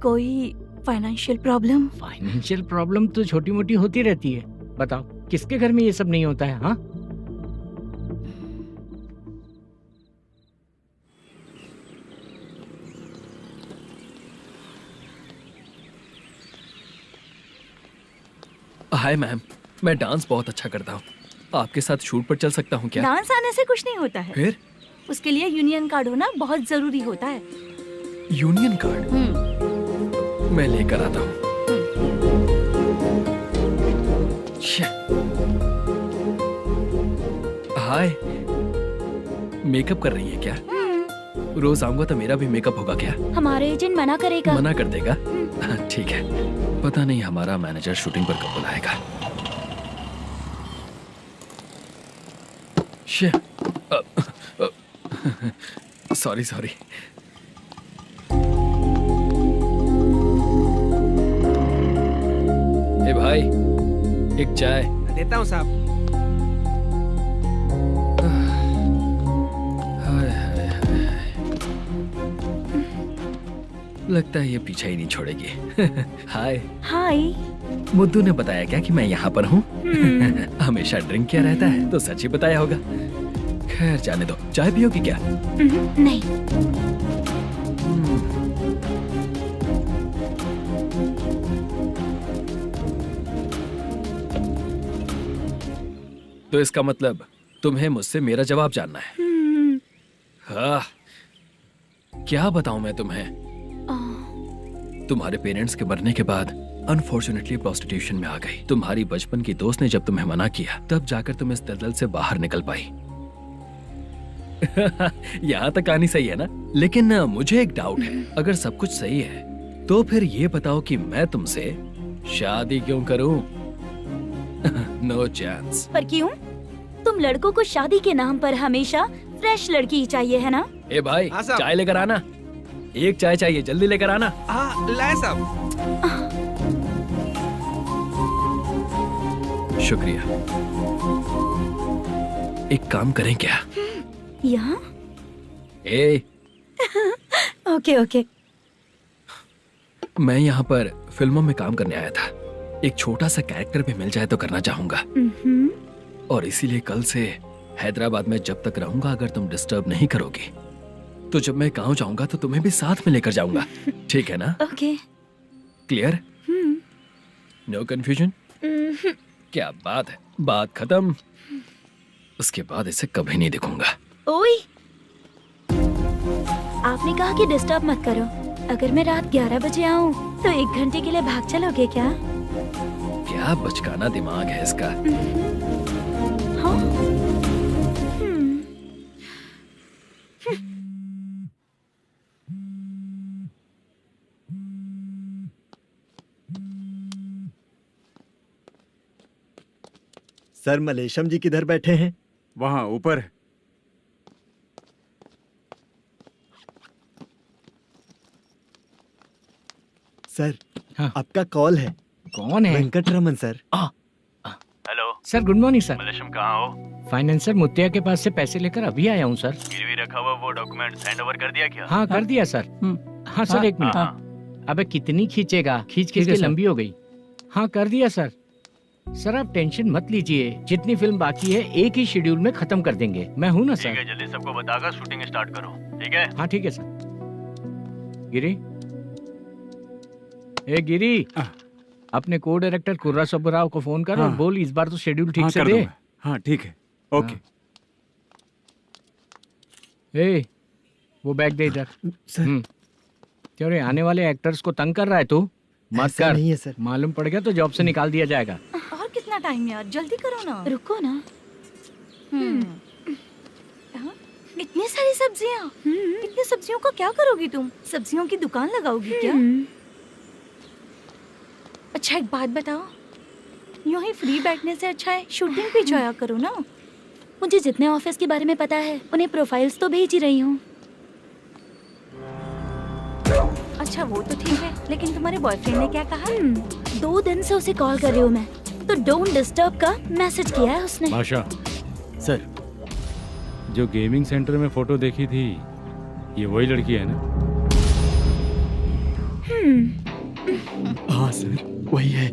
कोई फाइनेंशियल प्रॉब्लम? फाइनेंशियल प्रॉब्लम तो छोटी मोटी होती रहती है। बताओ, किसके घर में ये सब नहीं होता है? हाँ, हाय मैम, मैं डांस बहुत अच्छा करता हूँ। आपके साथ शूट पर चल सकता हूँ क्या? डांस आने से कुछ नहीं होता है। फिर? उसके लिए यूनियन कार्ड होना बहुत जरूरी होता है। Union card? मैं लेकर आता हूँ। हाय, मेकअप कर रही है क्या? रोज आऊंगा तो मेरा भी मेकअप होगा क्या? हमारे एजेंट मना करेगा। मना कर देगा? ठीक है, पता नहीं हमारा मैनेजर शूटिंग पर कब बुलाएगा। सॉरी। ए भाई, एक चाय। देता हूँ साहब। लगता है ये पीछा ही नहीं छोड़ेगी। हाय। हाय। मुद्दू ने बताया क्या कि मैं यहाँ पर हूँ? हमेशा ड्रिंक किया रहता है तो सच ही बताया होगा। खैर जाने दो, चाय पियोगी क्या? नहीं। तो इसका मतलब तुम्हें मुझसे मेरा जवाब जानना है? हाँ, क्या बताऊं मैं तुम्हें? तुम्हारे पेरेंट्स के मरने के बाद अनफॉर्चुनेटली प्रोस्टिट्यूशन में आ गई। तुम्हारी बचपन की दोस्त ने जब तुम्हें मना किया तब जाकर तुम इस दलदल से बाहर निकल पाई। यहाँ तक कहानी सही है ना? लेकिन मुझे एक डाउट है, अगर सब कुछ सही है तो फिर ये बताओ कि मैं तुमसे शादी क्यों करूं? No chance. पर क्यों? तुम लड़कों को शादी के नाम पर हमेशा फ्रेश लड़की ही चाहिए है ना? ए भाई, चाय लेकर आना। एक चाय चाहिए, जल्दी लेकर आना। लाए साहब। शुक्रिया। एक काम करें क्या? यहाँ? ए, ओके ओके। मैं यहाँ पर फिल्मों में काम करने आया था। एक छोटा सा कैरेक्टर भी मिल जाए तो करना चाहूंगा। और इसीलिए कल से हैदराबाद में जब तक रहूंगा, अगर तुम डिस्टर्ब नहीं करोगी तो जब मैं गांव जाऊंगा तो तुम्हें भी साथ में लेकर जाऊंगा। ठीक है ना? ओके। क्लियर? No confusion? क्या बात है, बात खत्म। उसके बाद इसे कभी नहीं दिखूंगा। ओए, आपने कहा कि डिस्टर्ब मत करो। अगर मैं रात 11 बजे आऊं तो 1 घंटे के लिए भाग चलोगे क्या? क्या बचकाना दिमाग है इसका। हाँ? सर, मलेशम जी किधर बैठे हैं? वहाँ ऊपर है। सर, आपका कॉल है। कौन है? Venkataraman sir. Hello sir, good morning sir. Malesham कहाँ हो? फाइनेंसर मुत्तिया के पास से पैसे लेकर अभी आया हूँ सर। गिरवी रखा हुआ वो डॉक्यूमेंट हैंड ओवर कर दिया क्या? हाँ, कर दिया सर। हाँ सर, 1 मिनट। अबे कितनी खींचेगा, खींच खींच के लंबी हो गई। हाँ, कर दिया सर। सर आप टेंशन मत लीजिए, जितनी फिल्म बाकी है एक ही शेड्यूल में खत्म कर देंगे। मैं हूँ ना सर। ठीक है, जल्दी सबको बताकर शूटिंग स्टार्ट करो। ठीक है? हाँ ठीक है सर। गिरी, ए गिरी, अपने को डायरेक्टर कुर्रा सुब्बराव को फोन कर और बोल इस बार तो शेड्यूल ठीक से दे। हाँ ठीक है, ओके। ए, वो बैग दे इधर। सर, तेरे आने वाले एक्टर्स को तंग कर रहा है तू? मत ऐसा कर। नहीं है सर। मालूम पड़ गया तो जॉब से निकाल दिया जाएगा। और कितना टाइम यार, जल्दी करो ना। रुको ना। इतनी सारी सब्जियाँ, इतनी सब्जियों का क्या करोगी तुम? सब्जियों की दुकान लगाओगी क्या? अच्छा एक बात बताओ, यूं ही फ्री बैठने से अच्छा है शूटिंग भी जाया करो ना। मुझे जितने ऑफिस के बारे में पता है उन्हें प्रोफाइल्स तो भेज ही रही हूँ। अच्छा वो तो ठीक है, लेकिन तुम्हारे बॉयफ्रेंड ने क्या कहा? 2 दिन से उसे कॉल कर रही हूँ मैं, तो डोंट डिस्टर्ब का मैसेज किया है उसने। बादशाह सर, जो गेमिंग सेंटर में फोटो देखी थी ये वही लड़की है ना? हाँ सर, वही है।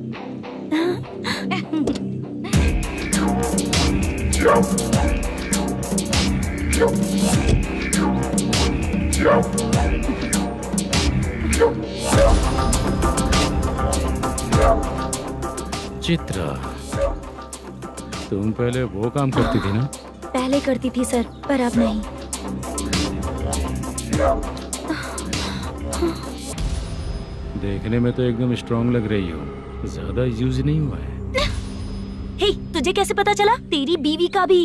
चित्रा, तुम पहले वो काम करती थी ना? पहले करती थी सर, पर अब नहीं। देखने में तो एकदम स्ट्रांग लग रही हो, ज्यादा यूज नहीं हुआ है। हे, तुझे कैसे पता चला? तेरी बीवी का भी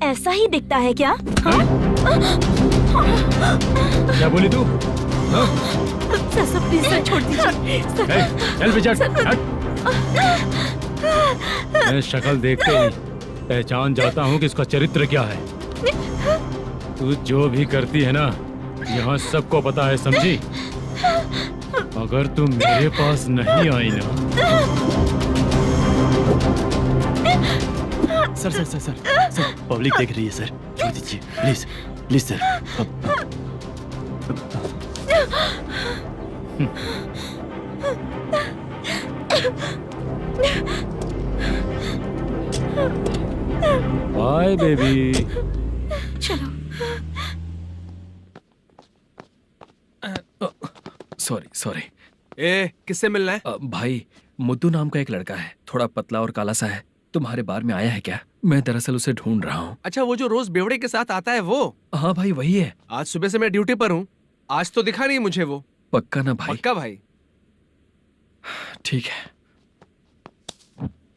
ऐसा ही दिखता है क्या? क्या बोली तू? सर प्लीज सर, छोड़ दीजिए। चल विजय, हट। मैं शक्ल देखते ही पहचान जाता हूँ कि इसका चरित्र क्या है। तू जो भी करती है ना, यहाँ सबको पता है, समझी? अगर तू मेरे पास नहीं आई ना। Sir sir sir sir sir, public देख रही है सर, छोड़ दीजिए please please sir. Bye baby. चलो। Sorry sorry. ए, किससे मिलना है? भाई, मुद्दू नाम का एक लड़का है, थोड़ा पतला और काला सा है। तुम्हारे बार में आया है क्या? मैं दरअसल उसे ढूंढ रहा हूँ। अच्छा, वो जो रोज बेवड़े के साथ आता है वो? हाँ भाई, वही है। आज सुबह से मैं ड्यूटी पर हूँ, आज तो दिखा नहीं मुझे वो। पक्का ना भाई? पक्का भाई। ठीक है।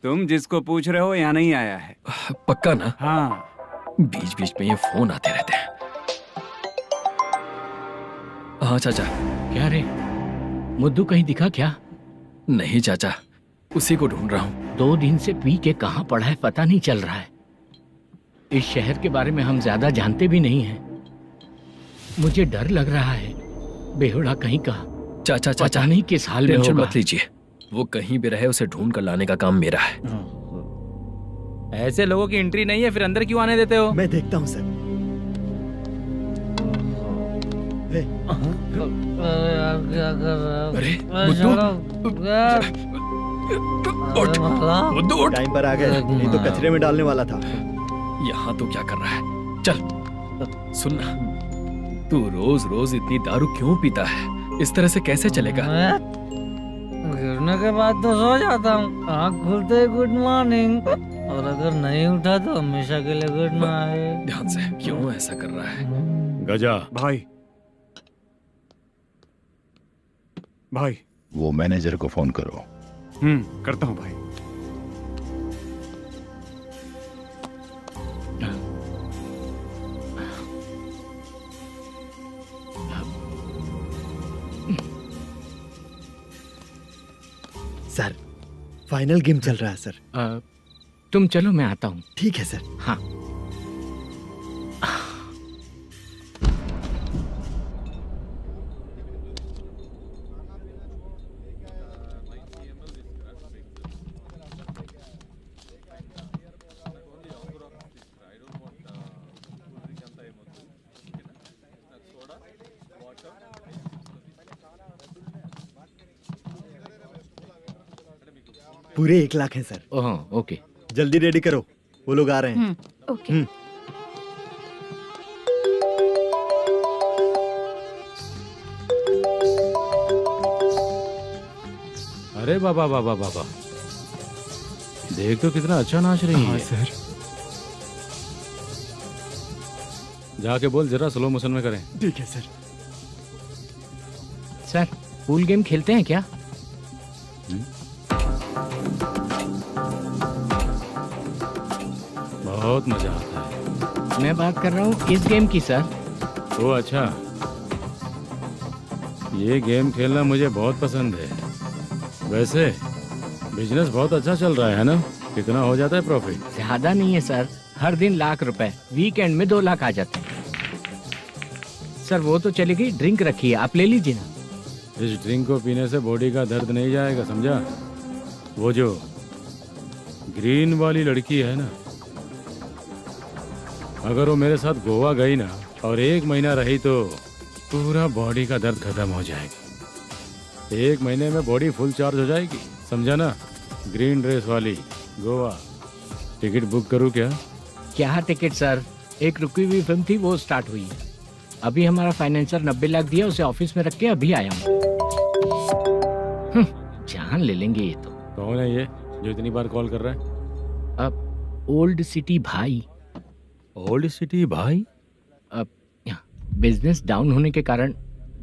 तुम जिसको पूछ रहे हो यहाँ नहीं आया है? पक्का ना? हाँ। बीच बीच में ये फोन आते रहते हैं। हाँ चाचा। क्या रे, मुद्दू कहीं दिखा क्या? नहीं चाचा, उसी को ढूंढ रहा हूँ। 2 दिन से पी के कहाँ पड़ा है पता नहीं चल रहा है। इस शहर के बारे में हम ज्यादा जानते भी नहीं हैं। मुझे डर लग रहा है, बेहुड़ा कहीं का। चाचा पता नहीं किस हाल में टेंशन होगा। मत लीजिए, वो कहीं भी रहे उसे ढूंढ कर लाने का काम मेरा है। ऐसे लोगों की एंट्री नहीं है, फिर अंदर क्यों आने देते हो? मैं देखता हूँ सर। क्या कर रहा हो? अरे मुद्दू, टाइम पर आ गए, नहीं तो कचरे में डालने वाला था। यहाँ तो क्या कर रहा है? चल सुनना, तू रोज रोज इतनी दारू क्यों पीता है? इस तरह से कैसे चलेगा? गिरने के बाद तो सो जाता हूँ, आँख खुलते ही गुड मॉर्निंग, और अगर नहीं उठा तो हमेशा के लिए गुड नाइट। ध्यान से, क्यों ऐसा कर रहा है? गजा भाई, भाई वो मैनेजर को फोन करो। करता हूँ भाई। सर, फाइनल गेम चल रहा है सर। तुम चलो, मैं आता हूँ। ठीक है सर। हाँ। पूरे 1 लाख हैं सर। ओह, ओके। जल्दी रेडी करो, वो लोग आ रहे हैं। ओके। अरे बाबा बाबा बाबा, देख तो कितना अच्छा नाच रही है। सर। जाके बोल जरा स्लो मोशन में करें। ठीक है सर। सर, पूल गेम खेलते हैं क्या? बहुत मजा आता है। मैं बात कर रहा हूँ इस गेम की सर। ओ अच्छा, ये गेम खेलना मुझे बहुत पसंद है। वैसे बिजनेस बहुत अच्छा चल रहा है ना? कितना हो जाता है प्रॉफिट? ज्यादा नहीं है सर, हर दिन लाख रुपए, वीकेंड में 2 लाख आ जाते हैं। सर वो तो चलेगी, ड्रिंक रखी है, आप ले लीजिए ना। इस ड्रिंक को पीने से बॉडी का दर्द नहीं जाएगा, समझा? वो जो ग्रीन वाली लड़की है ना, अगर वो मेरे साथ गोवा गई ना और 1 महीना रही तो पूरा बॉडी का दर्द खत्म हो जाएगा। 1 महीने में बॉडी फुल चार्ज हो जाएगी, समझा ना? ग्रीन ड्रेस वाली, गोवा। टिकट बुक करूँ क्या? क्या टिकट सर, एक रुकी हुई फिल्म थी, वो स्टार्ट हुई है। अभी हमारा फाइनेंसर 90 लाख दिया, उसे ऑफिस में रख के अभी आया हूँ। जान ले लेंगे ये तो। कौन है ये जो इतनी बार कॉल कर रहा है? अब ओल्ड सिटी भाई। ओल्ड सिटी भाई? अब बिजनेस डाउन होने के कारण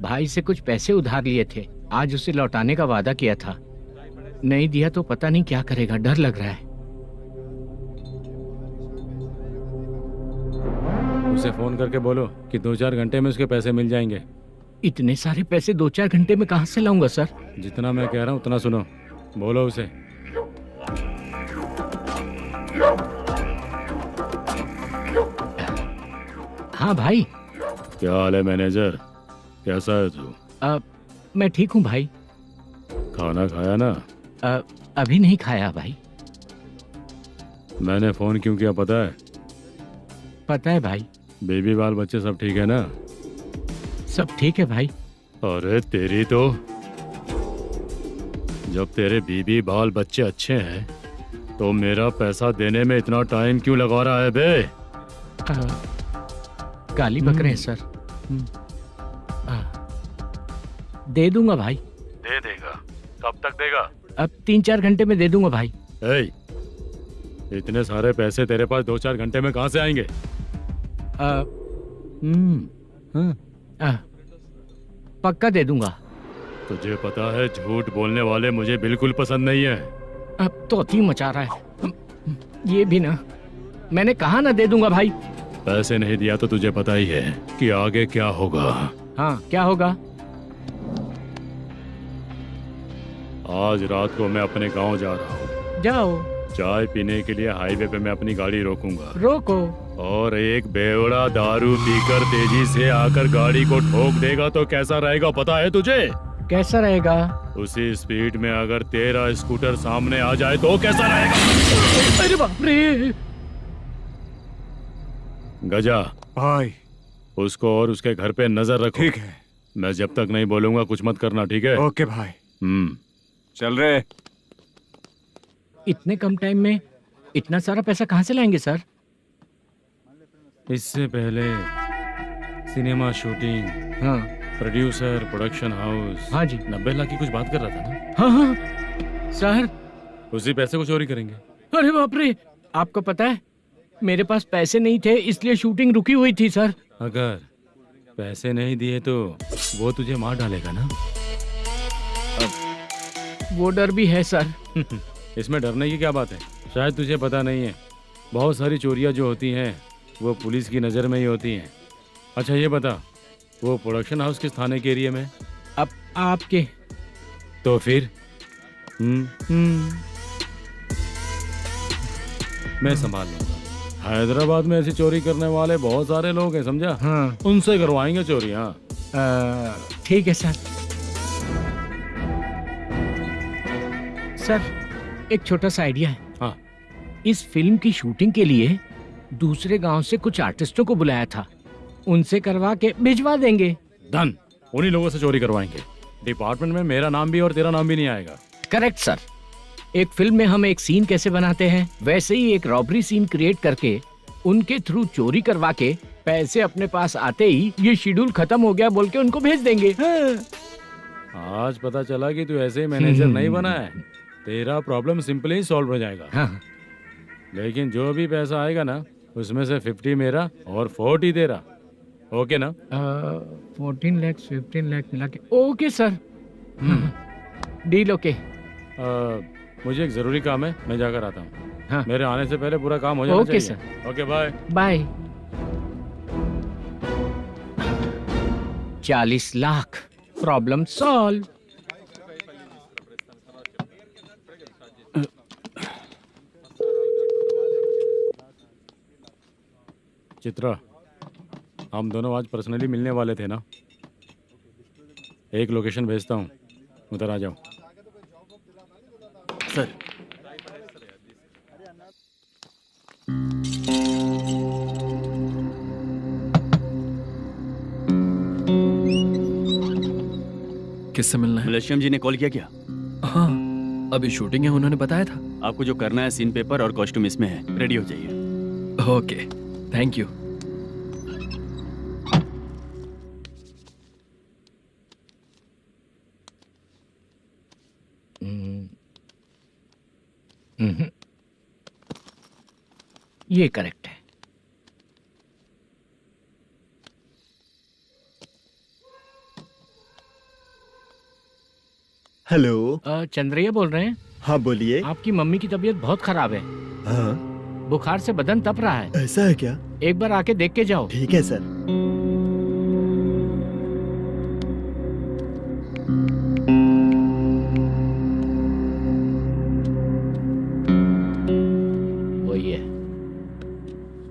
भाई से कुछ पैसे उधार लिए थे, आज उसे लौटाने का वादा किया था। नहीं दिया तो पता नहीं क्या करेगा, डर लग रहा है। उसे फोन करके बोलो कि 2-4 घंटे में उसके पैसे मिल जाएंगे। इतने सारे पैसे 2-4 घंटे में कहाँ से लाऊंगा सर? जितना मैं कह रहा हूँ उतना सुनो, बोलो उसे। हाँ भाई। क्या हाल है मैनेजर, कैसा है तू? मैं ठीक हूँ भाई। खाना खाया ना? अभी नहीं खाया भाई। मैंने फोन क्यों किया पता है? पता है भाई। बेबी बाल बच्चे सब ठीक है ना? सब ठीक है भाई। अरे तेरी तो जब तेरे बीबी बाल बच्चे अच्छे हैं तो मेरा पैसा देने में इतना टाइम क्यों लगा रहा है बे? गाली बक रहे हैं सर। दे दूंगा भाई। दे देगा? कब तक देगा? अब 3-4 घंटे में दे दूंगा भाई। इतने सारे पैसे तेरे पास 2-4 घंटे में कहाँ से आएंगे? पक्का दे दूंगा। तुझे पता है झूठ बोलने वाले मुझे बिल्कुल पसंद नहीं है। अब तो अति मचा रहा है ये भी ना। मैंने कहा ना दे दूंगा भाई। पैसे नहीं दिया तो तुझे पता ही है कि आगे क्या होगा। हाँ क्या होगा? आज रात को मैं अपने गांव जा रहा हूँ। जाओ। चाय पीने के लिए हाईवे पे मैं अपनी गाड़ी रोकूंगा। रोको। और एक बेवड़ा दारू पीकर तेजी से आकर गाड़ी को ठोक देगा तो कैसा रहेगा पता है तुझे? कैसा रहेगा? उसी स्पीड में अगर तेरा स्कूटर सामने आ जाए तो कैसा रहेगा? अरे बाप रे। गजा भाई, उसको और उसके घर पे नजर रखो। ठीक है। मैं जब तक नहीं बोलूंगा कुछ मत करना, ठीक है? ओके भाई। चल रहे। इतने कम टाइम में इतना सारा पैसा कहाँ से लाएंगे सर? इससे पहले सिनेमा शूटिंग, हाँ, प्रोड्यूसर, प्रोडक्शन हाउस, हाँ जी, 90 लाख की कुछ बात कर रहा था ना? हाँ हाँ सर। उसी पैसे को चोरी करेंगे। अरे बाप रे, आपको पता है मेरे पास पैसे नहीं थे इसलिए शूटिंग रुकी हुई थी सर। अगर पैसे नहीं दिए तो वो तुझे मार डालेगा ना? वो डर भी है सर। इसमें डरने की क्या बात है? शायद तुझे पता नहीं है, बहुत सारी चोरियां जो होती हैं वो पुलिस की नज़र में ही होती हैं। अच्छा ये बता, वो प्रोडक्शन हाउस किस थाने के एरिया में? अब आपके। तो फिर मैं संभाल लूंगा। हैदराबाद में ऐसी चोरी करने वाले बहुत सारे लोग हैं, समझा? हाँ। उनसे करवाएंगे चोरी। हाँ ठीक है सर। सर एक छोटा सा आइडिया है। हाँ। इस फिल्म की शूटिंग के लिए दूसरे गांव से कुछ आर्टिस्टों को बुलाया था, उनसे करवा के भिजवा देंगे। डन, उन्हीं लोगों से चोरी करवाएंगे। डिपार्टमेंट में मेरा नाम भी और तेरा नाम भी नहीं आएगा। Correct sir. एक फिल्म में हम एक सीन कैसे बनाते हैं वैसे ही एक रॉबरी सीन क्रिएट करके उनके थ्रू चोरी करवा के पैसे अपने पास आते ही ये शेड्यूल खत्म हो गया बोल के उनको भेज देंगे। आज पता चला कि तू ऐसे ही मैनेजर नहीं बना है। तेरा प्रॉब्लम सिंपली ही सॉल्व हो जाएगा। हाँ। लेकिन जो भी पैसा आएगा ना उसमें से 50 मेरा और 40 तेरा। ओके ना? 14 लाख 15 लाख मिला के। Okay sir. Deal okay. मुझे एक जरूरी काम है, मैं जाकर आता हूँ। हाँ। मेरे आने से पहले पूरा काम हो जाना ओके चाहिए। Sir. Okay bye. Bye. 40 lakh, problem solve. Chitra, हम दोनों आज पर्सनली मिलने वाले थे ना? एक लोकेशन भेजता हूँ, उधर आ जाओ। सर। किससे मिलना है? मलेशियम जी ने कॉल किया क्या? हाँ, अभी शूटिंग है, उन्होंने बताया था। आपको जो करना है सीन पेपर और कॉस्ट्यूम इसमें है, रेडी हो जाइए। Okay, thank you. ये करेक्ट है। हेलो। चंद्रैया बोल रहे हैं? हाँ बोलिए। आपकी मम्मी की तबीयत बहुत खराब है। हाँ। बुखार से बदन तप रहा है। ऐसा है क्या? एक बार आके देख के जाओ। ठीक है सर। वही है।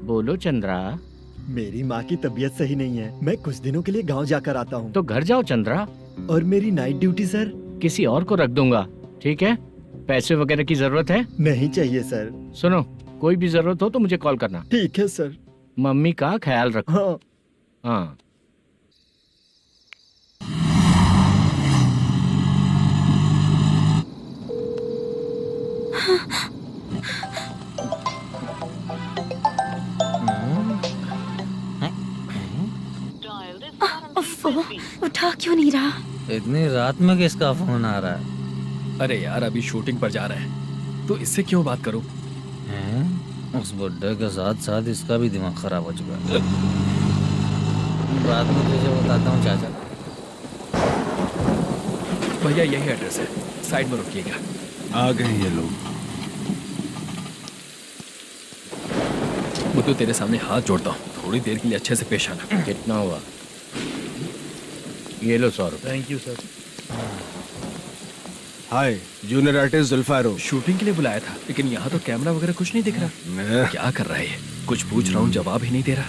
बोलो चंद्रा। मेरी माँ की तबीयत सही नहीं है, मैं कुछ दिनों के लिए गांव जाकर आता हूँ। तो घर जाओ चंद्रा। और मेरी नाइट ड्यूटी सर? किसी और को रख दूंगा, ठीक है? पैसे वगैरह की जरूरत है? नहीं चाहिए सर। सुनो, कोई भी जरूरत हो तो मुझे कॉल करना। ठीक है सर। मम्मी का ख्याल रखो। हाँ। हाँ। उठा क्यों नहीं रहा? इतनी रात में किसका फोन आ रहा है? अरे यार अभी शूटिंग पर जा रहे हैं तो इससे क्यों बात करूं? उस बुड्ढे के साथ साथ इसका भी दिमाग खराब हो चुका है। बाद में तुझे बताता हूँ चाचा। भैया यही एड्रेस है, साइड में रुकिएगा। आ गए ये लोग। मुझे तेरे सामने हाथ जोड़ता हूँ, थोड़ी देर के लिए अच्छे से पेश आना। कितना हुआ? ये लो 100 रुपए। Thank you sir. Hi, junior artist जुल्फारो। शूटिंग के लिए बुलाया था, लेकिन यहाँ तो कैमरा वगैरह कुछ नहीं दिख रहा। क्या कर रहा है ये? कुछ पूछ रहा हूँ जवाब ही नहीं दे रहा।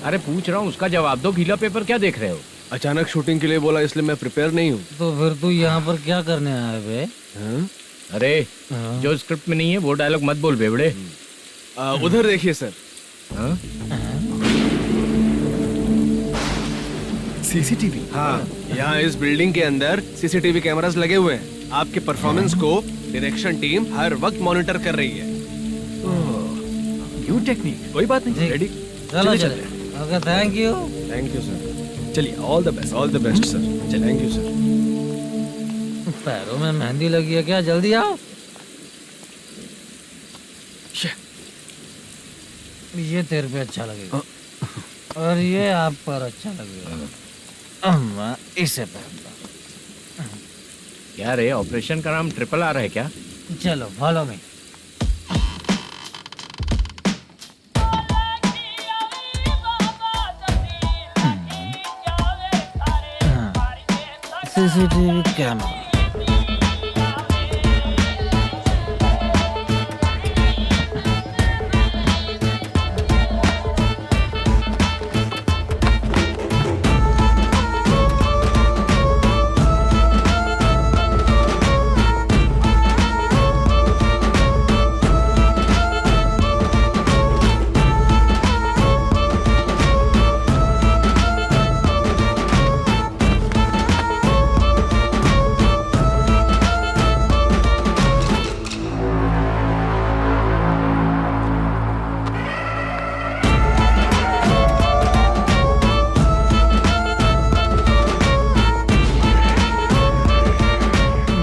अरे पूछ रहा हूँ उसका जवाब दो, गीला पेपर क्या देख रहे हो? अचानक शूटिंग के लिए बोला इसलिए मैं प्रिपेयर नहीं हूँ। तो फिर तू यहाँ पर क्या करने आया बे? अरे जो स्क्रिप्ट में नहीं है वो डायलॉग मत बोल बेवड़े। उधर देखिए सर। सीसीटीवी? हाँ, यहाँ इस बिल्डिंग के अंदर सीसीटीवी कैमरास लगे हुए हैं। आपके परफॉर्मेंस को डायरेक्शन टीम हर वक्त मॉनिटर कर रही है। न्यू टेक्निक, कोई बात नहीं। रेडी? चलो चले। Okay, thank you. Thank you sir. चलिए, all the best. All the best sir. Thank you sir. पैरों में मेहंदी लगी है क्या? जल्दी आओ। ये तेरे पे अच्छा लगेगा और ये आप पर अच्छा लगेगा। मैं इसे पहनता। क्या रे, ऑपरेशन का नाम ट्रिपल आर है क्या? चलो follow me. CCTV camera.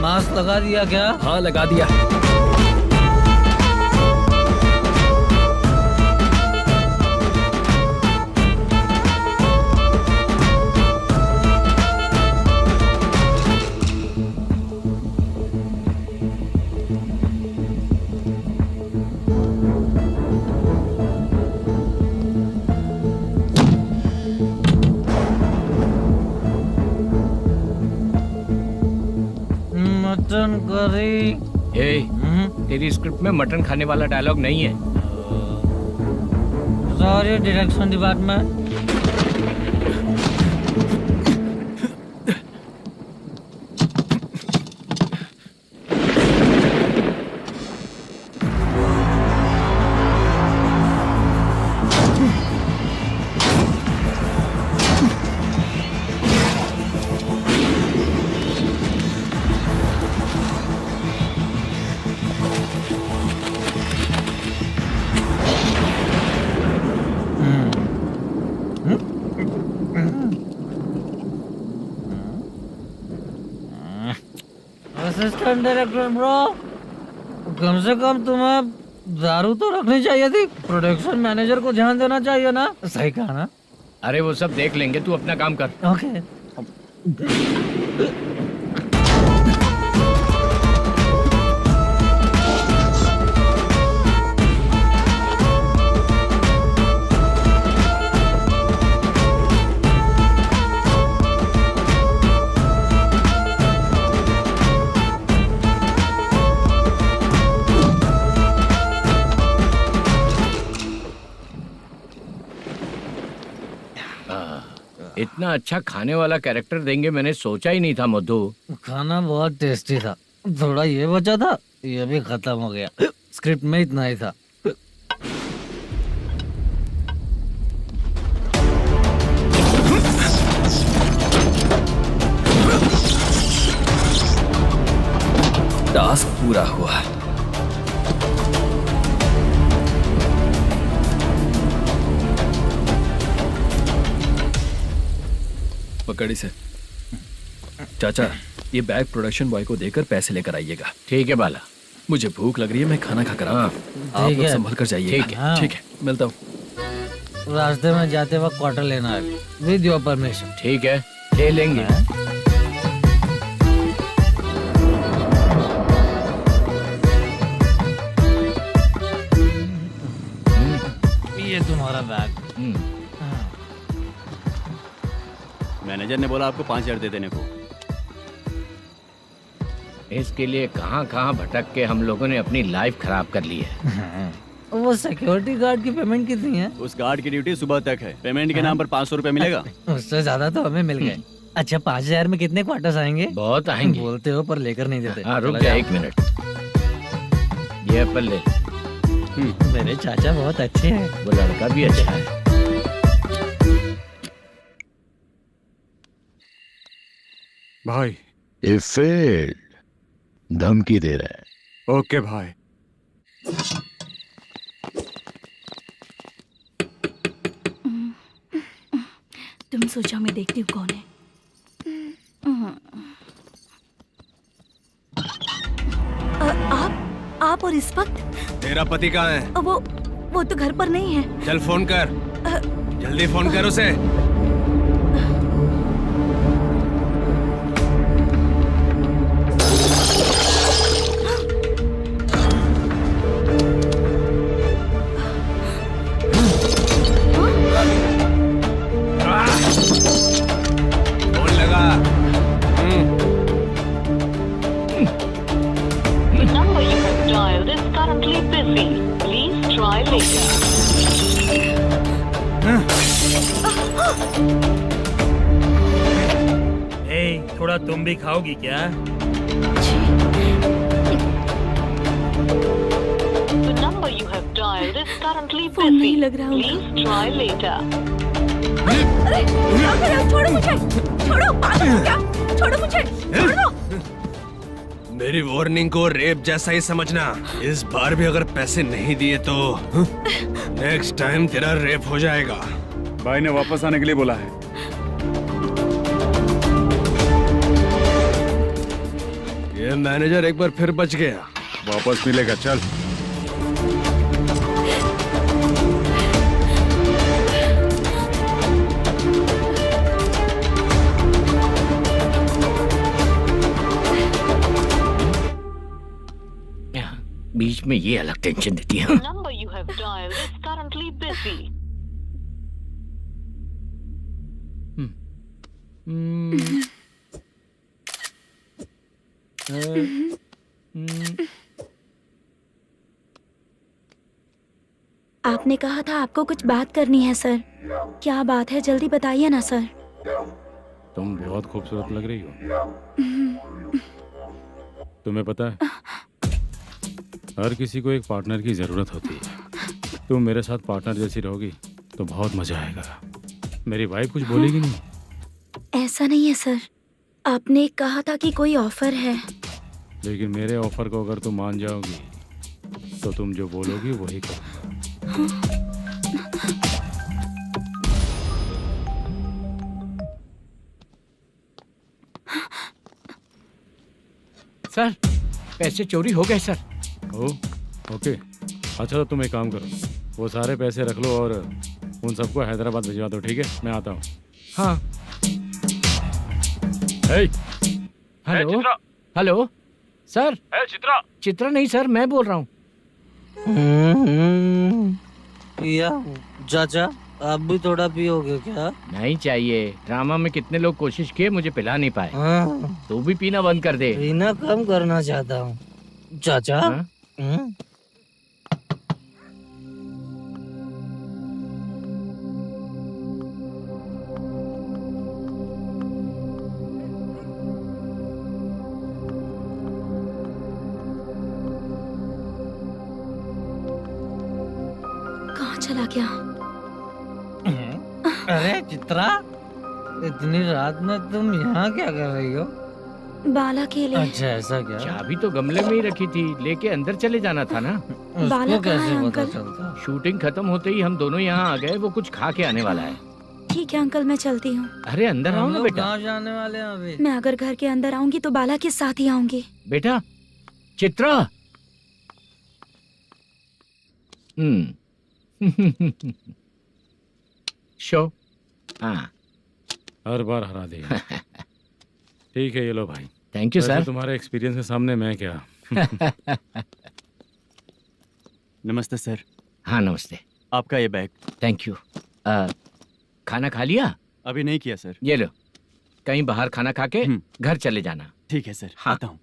Mask लगा दिया क्या? हाँ लगा दिया। Mutton curry. तेरी स्क्रिप्ट में मटन खाने वाला डायलॉग नहीं है। Sorry direction department. Assistant director bro, कम से कम तुम्हें दारू तो रखनी चाहिए थी। प्रोडक्शन मैनेजर को ध्यान देना चाहिए ना। सही कहा ना? अरे वो सब देख लेंगे, तू अपना काम कर। ओके। इतना अच्छा खाने वाला कैरेक्टर देंगे मैंने सोचा ही नहीं था मधु। खाना बहुत टेस्टी था। थोड़ा ये बचा था, ये भी खत्म हो गया। स्क्रिप्ट में इतना ही था। टास्क पूरा हुआ। पकड़ इसे। चाचा, ये बैग प्रोडक्शन बॉय को देकर पैसे लेकर आइएगा। ठीक है बाला। मुझे भूख लग रही है, मैं खाना खाकर आता हूँ। आप ठीक लोग है। संभल कर जाइएगा। ठीक है। ठीक है, मिलता हूँ। रास्ते में जाते वक्त क्वार्टर लेना है, विद योर परमिशन। ठीक है, ले लेंगे। ये तुम्हारा बैग। मैनेजर ने बोला आपको 5,000 दे देने को। इसके लिए कहाँ कहाँ भटक के हम लोगों ने अपनी लाइफ खराब कर ली है। वो सिक्योरिटी गार्ड की पेमेंट कितनी है? उस गार्ड की ड्यूटी सुबह तक है। पेमेंट के नाम पर 500 रुपए मिलेगा। उससे ज्यादा तो हमें मिल गए। अच्छा, 5,000 में कितने क्वार्टर्स आएंगे? बहुत आएंगे। बोलते हो पर लेकर नहीं देते। हाँ, रुक चला जा जाओ। 1 मिनट। ये एप्पल ले। मेरे चाचा बहुत अच्छे हैं। वो लड़का भी अच्छा है। भाई ये फेल्ड, धमकी दे रहा है। ओके भाई। तुम सोचो मैं देखती हूँ कौन है। आप और इस वक्त तेरा पति कहाँ है? वो तो घर पर नहीं है। चल फोन कर, जल्दी फोन कर उसे। फोन लगा। number you have dialed is currently busy. Please try later. थोड़ा तुम भी खाओगी क्या? The number you have dialed is currently phone busy. नहीं लग रहा Please try later. अरे क्या कर रहे हो? छोड़ो मुझे, छोड़ो, पागल हो क्या? छोड़ो मुझे, छोड़ो। मेरी वार्निंग को रेप जैसा ही समझना। इस बार भी अगर पैसे नहीं दिए तो नेक्स्ट टाइम तेरा रेप हो जाएगा। भाई ने वापस आने के लिए बोला है। ये मैनेजर एक बार फिर बच गया। वापस मिलेगा, चल। बीच में ये अलग टेंशन देती है। The number you have dialed is currently busy. आपने कहा था आपको कुछ बात करनी है सर। क्या बात है, जल्दी बताइए ना सर। तुम बहुत खूबसूरत लग रही हो। तुम्हें पता है, हर किसी को एक पार्टनर की जरूरत होती है। तुम मेरे साथ पार्टनर जैसी रहोगी तो बहुत मजा आएगा। मेरी वाइफ कुछ बोलेगी नहीं? ऐसा नहीं है सर, आपने कहा था कि कोई ऑफर है। लेकिन मेरे ऑफर को अगर तुम मान जाओगी तो तुम जो बोलोगी वही करो। सर, पैसे चोरी हो गए सर। ओके, अच्छा तो तुम एक काम करो, वो सारे पैसे रख लो और उन सबको हैदराबाद भिजवा दो, ठीक है? मैं आता हूँ। हाँ। Hello hello sir. Chitra. Chitra नहीं सर, मैं बोल रहा हूँ। या चाचा, आप भी थोड़ा पियोगे क्या? नहीं चाहिए। ड्रामा में कितने लोग कोशिश किए, मुझे पिला नहीं पाए। तू भी पीना बंद कर दे। पीना कम करना चाहता हूँ चाचा। कहाँ चला गया? अरे चित्रा, इतनी रात में तुम यहाँ क्या कर रही हो? बाला के लिए। अच्छा, ऐसा क्या? चाबी तो गमले में ही रखी थी, लेके अंदर चले जाना था ना। बाला उसको कैसे कहाँ है पता अंकल? चलता? शूटिंग खत्म होते ही हम दोनों यहाँ आ गए। वो कुछ खा के आने वाला है। ठीक है अंकल, मैं चलती हूँ। अरे अंदर आओ हम ना लोग बेटा। कहाँ जाने वाले हैं अभी? मैं अगर घर के अंदर आऊंगी तो बाला के साथ ही आऊंगी। बेटा चित्रा। शो। हाँ हर बार हरा देगा। ठीक है, ये लो भाई। थैंक यू वैसे सर। तुम्हारे एक्सपीरियंस के सामने मैं क्या। नमस्ते सर। हाँ नमस्ते। आपका ये बैग। Thank you. खाना खा लिया? अभी नहीं किया सर। ये लो, कहीं बाहर खाना खा के घर चले जाना। ठीक है सर। हाँ। आता हूँ।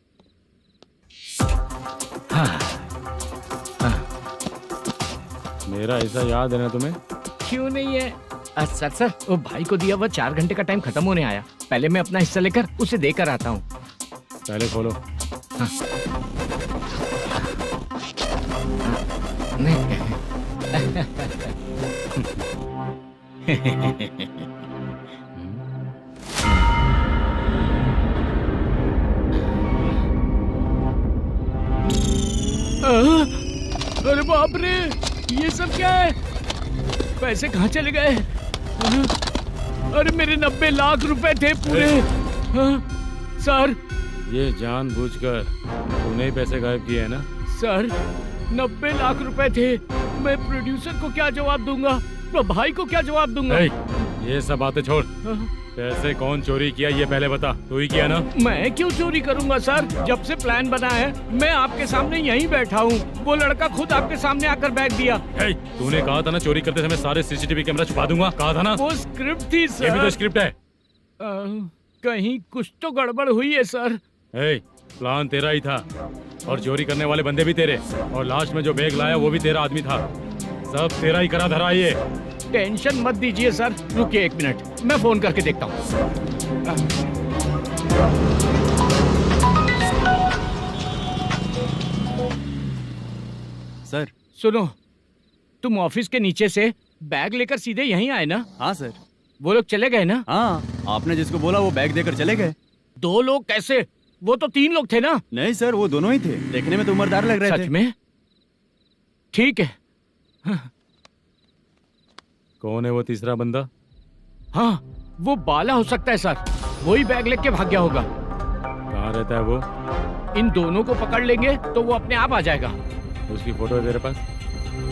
हाँ। मेरा ऐसा याद है ना तुम्हें? क्यों नहीं है? सर वो भाई को दिया हुआ 4 घंटे का टाइम खत्म होने आया। पहले मैं अपना हिस्सा लेकर उसे देकर आता हूँ। पहले खोलो। हाँ। अरे बाप रे, ये सब क्या है? पैसे कहाँ चले गए? अरे मेरे 90 लाख रुपए थे पूरे। सर ये जानबूझकर तूने ही पैसे गायब किए हैं ना? सर 90 लाख रुपए थे। मैं प्रोड्यूसर को क्या जवाब दूंगा, तो भाई को क्या जवाब दूंगा? ये सब बातें छोड़। पैसे कौन चोरी किया ये पहले बता। तू ही किया ना? मैं क्यों चोरी करूंगा सर? जब से प्लान बना है मैं आपके सामने यहीं बैठा हूँ। वो लड़का खुद आपके सामने आकर बैग दिया। तूने कहा था ना चोरी करते समय सारे सीसीटीवी कैमरा छुपा दूंगा, कहा था ना? वो स्क्रिप्ट थी सर। ये भी तो स्क्रिप्ट है। कहीं कुछ तो गड़बड़ हुई है सर। प्लान तेरा ही था और चोरी करने वाले बंदे भी तेरे, और लास्ट में जो बैग लाया वो भी तेरा आदमी था। सब तेरा ही करा धरा ये। टेंशन मत दीजिए सर। रुकिए 1 मिनट, मैं फोन करके देखता हूँ। सर सुनो, तुम ऑफिस के नीचे से बैग लेकर सीधे यहीं आए ना? हाँ सर। वो लोग चले गए ना? हाँ, आपने जिसको बोला वो बैग देकर चले गए। 2 लोग कैसे? वो तो 3 लोग थे ना? नहीं सर, वो दोनों ही थे। देखने में तो उम्रदार लग रहे थे। सच में? ठीक है। कौन है वो तीसरा बंदा? हाँ, वो बाला हो सकता है सर। वही बैग लेके भाग गया होगा। कहाँ रहता है वो? इन दोनों को पकड़ लेंगे तो वो अपने आप आ जाएगा। उसकी फोटो है तेरे पास?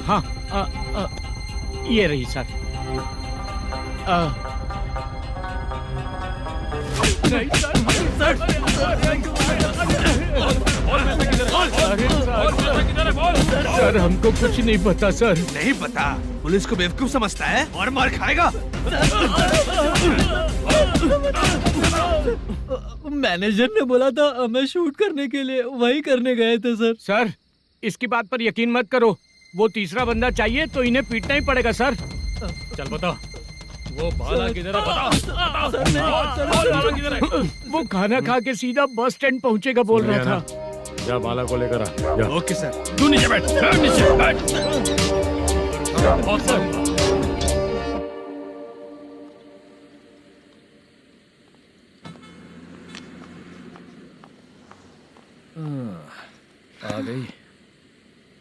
हाँ, ये रही सर। नहीं सर, हमको कुछ नहीं पता सर। नहीं पता? पुलिस को बेवकूफ समझता है और मार खाएगा। मैनेजर ने बोला था हमें शूट करने के लिए, वही करने गए थे सर। सर इसकी बात पर यकीन मत करो। वो तीसरा बंदा चाहिए तो इन्हें पीटना ही पड़ेगा सर। चल बता, वो बाला किधर है? बता। वो खाना खा के सीधा बस स्टैंड पहुंचेगा बोल रहा था। जा बाला को लेकर आ। जा। Okay sir. तू नीचे बैठ। नीचे बैठ। आ गई।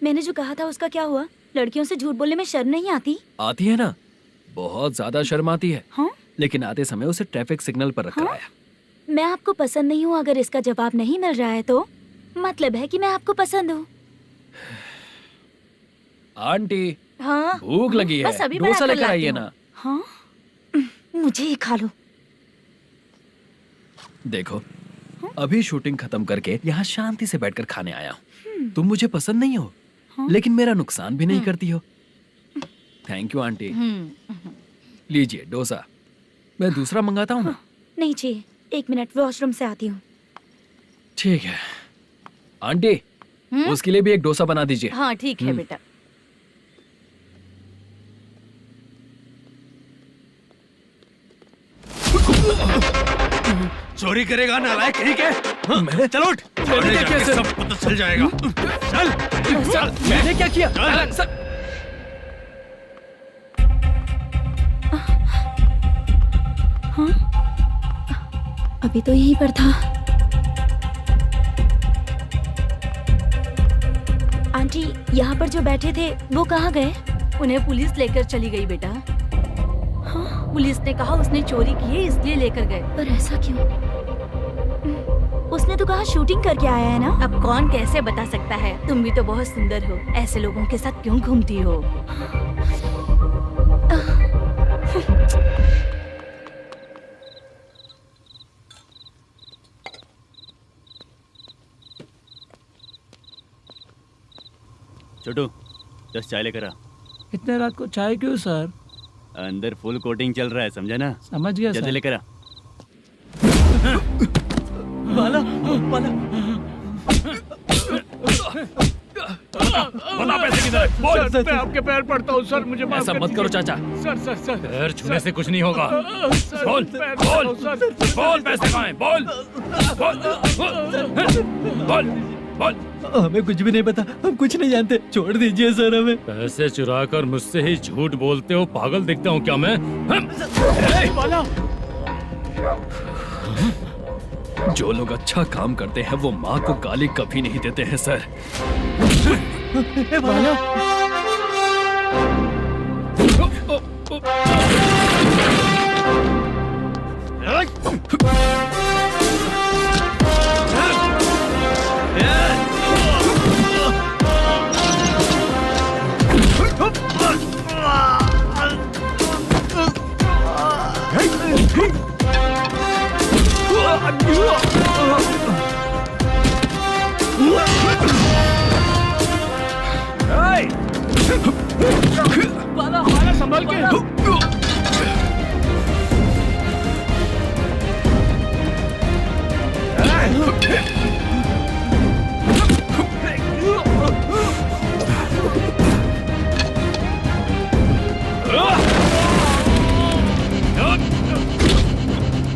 मैंने जो कहा था उसका क्या हुआ? लड़कियों से झूठ बोलने में शर्म नहीं आती? आती है ना, बहुत ज्यादा शर्म आती है। हाँ? लेकिन आते समय उसे ट्रैफिक सिग्नल पर रखकर आया। मैं आपको पसंद नहीं हूँ अगर इसका जवाब नहीं मिल रहा है तो मतलब है कि मैं आपको पसंद हूँ। आंटी, हाँ? भूख लगी है, बस अभी डोसा बनाकर लेकर लाती आइए हूँ। ना। हाँ? मुझे ही खा लो। देखो, अभी शूटिंग खत्म करके यहाँ शांति से बैठकर खाने आया हूँ। तुम मुझे पसंद नहीं हो, लेकिन मेरा नुकसान भी नहीं करती हो। Thank you aunty. लीजिए डोसा। मैं दूसरा मंगाता हूँ ना? नहीं चाहिए, 1 मिनट, वॉशरूम से आती हूँ। ठीक है आंटी, उसके लिए भी एक डोसा बना दीजिए। हाँ ठीक है बेटा। चोरी करेगा नालायक कहीं के? मैंने चलो उठ। मैंने क्या किया सर? सब पता चल जाएगा। चल। मैंने क्या किया? सर हाँ? अभी तो यहीं पर था। आंटी, यहाँ पर जो बैठे थे वो कहाँ गए? उन्हें पुलिस लेकर चली गई बेटा। हाँ? पुलिस ने कहा उसने चोरी की है इसलिए लेकर गए। पर ऐसा क्यों? उसने तो कहा शूटिंग करके आया है ना। अब कौन कैसे बता सकता है? तुम भी तो बहुत सुंदर हो, ऐसे लोगों के साथ क्यों घूमती हो? छोटू 10 चाय लेकर आ। इतने रात को चाय क्यों सर? अंदर फुल कोटिंग चल रहा है, समझा ना? समझ गया जल्दी सर। लेकर आ। बाला, बाला। बता पैसे किधर है? बोल। सर, मैं आपके पैर पड़ता हूँ सर, मुझे माफ ऐसा कर मत करो दीजिए। चाचा। सर सर सर पैर छूने से कुछ नहीं होगा। सर, बोल पैर बोल पड़ता हूँ, सर। बोल पैसे कहाँ हैं? बोल बोल बोल। हमें कुछ भी नहीं पता, हम कुछ नहीं जानते, छोड़ दीजिए सर हमें। पैसे चुरा कर मुझसे ही झूठ बोलते हो, पागल दिखता हूँ क्या मैं? बाला। जो लोग अच्छा काम करते हैं वो माँ को गाली कभी नहीं देते हैं सर। बाला। बाला, बाला संभल के।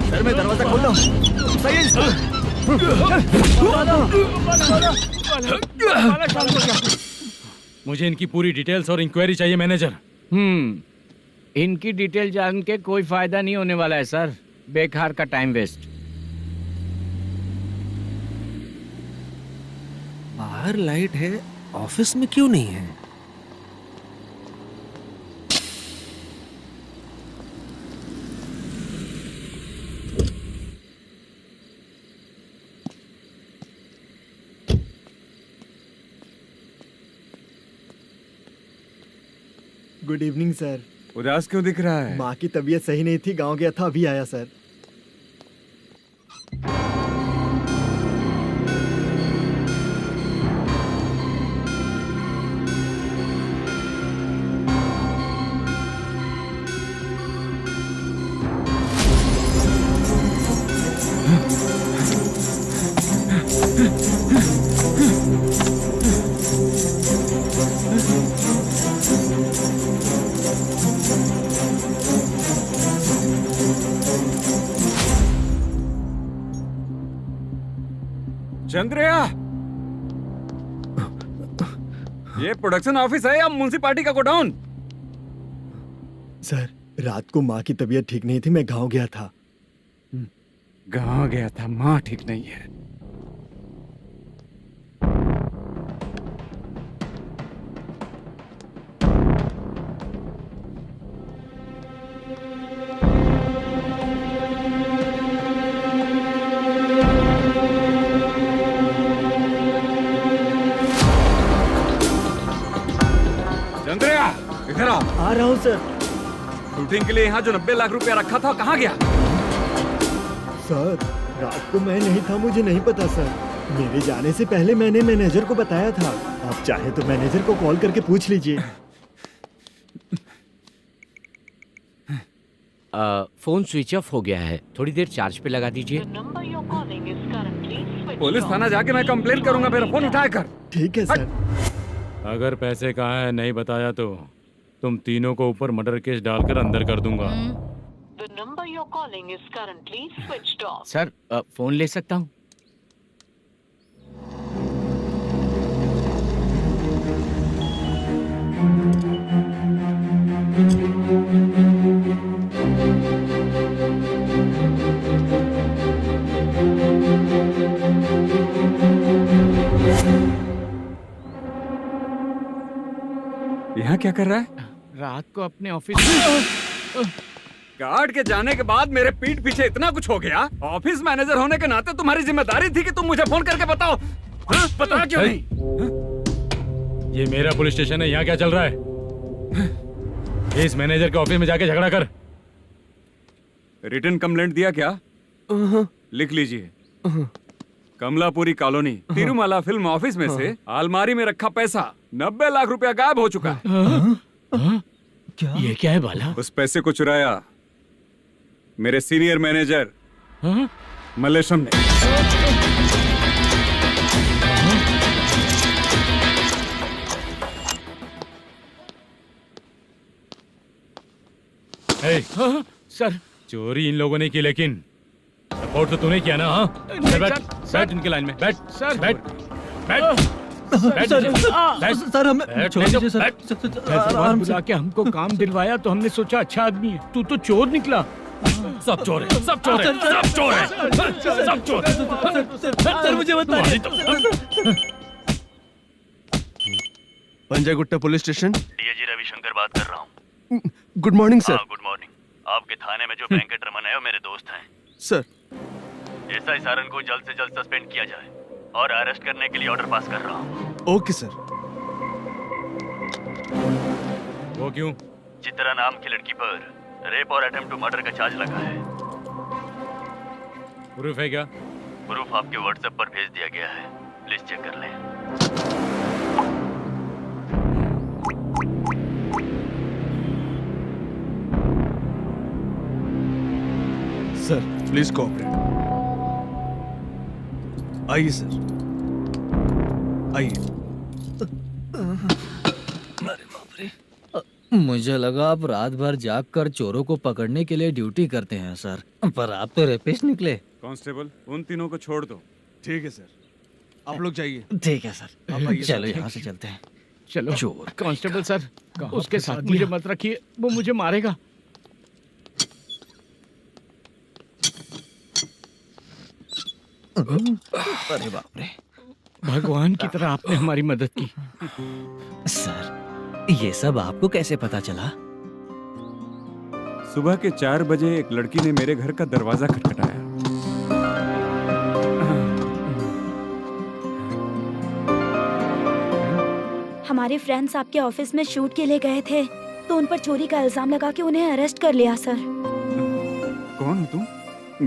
सर मैं दरवाजा खोल रहा हूँ। सही है सर। मुझे इनकी पूरी डिटेल्स और इंक्वायरी चाहिए मैनेजर। इनकी डिटेल जान के कोई फायदा नहीं होने वाला है सर, बेकार का टाइम वेस्ट। बाहर लाइट है, ऑफिस में क्यों नहीं है? Good evening sir. उदास क्यों दिख रहा है? माँ की तबीयत सही नहीं थी, गांव गया था, अभी आया सर। चंद्रया, ये प्रोडक्शन ऑफिस है या म्युनिसिपालिटी का गोडाउन? सर रात को माँ की तबीयत ठीक नहीं थी, मैं गांव गया था। गांव गया था, माँ ठीक नहीं है। चंद्रया, इधर आ रहा हूँ सर। शूटिंग के लिए यहाँ जो 90 लाख रुपया रखा था, कहाँ गया? सर रात को मैं नहीं था, मुझे नहीं पता सर। मेरे जाने से पहले मैंने मैनेजर को बताया था। आप चाहे तो मैनेजर को कॉल करके पूछ लीजिए। फोन स्विच ऑफ हो गया है, थोड़ी देर चार्ज पे लगा दीजिए। पुलिस थाना जाके मैं कंप्लेन करूंगा, मेरा फोन उठाया कर। ठीक है सर। अगर पैसे कहाँ है नहीं बताया तो तुम तीनों को ऊपर मर्डर केस डालकर अंदर कर दूंगा। The number you're calling is currently switched off. Sir phone ले सकता हूँ? यहाँ क्या कर रहा है? रात को अपने ऑफिस गार्ड के जाने के बाद मेरे पीठ पीछे इतना कुछ हो गया। ऑफिस मैनेजर होने के नाते तुम्हारी जिम्मेदारी थी कि तुम मुझे फोन करके बताओ। हाँ? पता क्यों नहीं? ये मेरा पुलिस स्टेशन है, यहाँ क्या चल रहा है? इस मैनेजर के ऑफिस में जाके झगड़ा कर। रिटर्न कंप्लेंट दिया क्या? लिख लीजिए। Kamalapuri colony, Tirumala film office में से अलमारी में रखा पैसा 90 लाख रुपया गायब हो चुका है। क्या? ये क्या है बाला? उस पैसे को चुराया मेरे सीनियर मैनेजर मल्लेशम ने। सर, चोरी इन लोगों ने की, लेकिन सपोर्ट तो तूने किया ना? हाँ, बैठ बैठ इनके लाइन में, बैठ सर, बैठ बैठ सर हमें छोड़ दीजिए सर। भगवान बुला के हमको काम दिलवाया तो हमने सोचा अच्छा आदमी है, तू तो चोर निकला। सब चोर है, सब चोर है, सब चोर है, सब चोर। सर मुझे बताइए। Panjagutta police station. DIG Ravishankar बात कर रहा हूँ। Good morning sir. Good morning. आपके थाने में जो वेंकट रमन है वो मेरे दोस्त हैं। सर, एसआई सारन को जल्द से जल्द सस्पेंड किया जाए और अरेस्ट करने के लिए ऑर्डर पास कर रहा हूँ। Okay sir. वो क्यों? चित्रा नाम की लड़की पर रेप और अटेम्प्ट टू मर्डर का चार्ज लगा है। प्रूफ है क्या? प्रूफ आपके व्हाट्सएप पर भेज दिया गया है, प्लीज चेक कर लें। Sir please cooperate. आइए सर, आइए। मुझे लगा आप रात भर जाग कर चोरों को पकड़ने के लिए ड्यूटी करते हैं सर, पर आप तो रेपिस्ट निकले। कांस्टेबल, उन तीनों को छोड़ दो। ठीक है सर, आप लोग जाइए। ठीक है सर, आप आइए चलो सर। यहाँ से चलते हैं। चलो चोर कांस्टेबल सर, उसके साथ मुझे मत रखिए, वो मुझे मारेगा। अरे बाप रे, भगवान की तरह आपने हमारी मदद की। सर ये सब आपको कैसे पता चला? सुबह के 4 बजे एक लड़की ने मेरे घर का दरवाजा खटखटाया। हमारे फ्रेंड्स आपके ऑफिस में शूट के लिए गए थे तो उन पर चोरी का इल्जाम लगा के उन्हें अरेस्ट कर लिया सर। कौन हो तुम?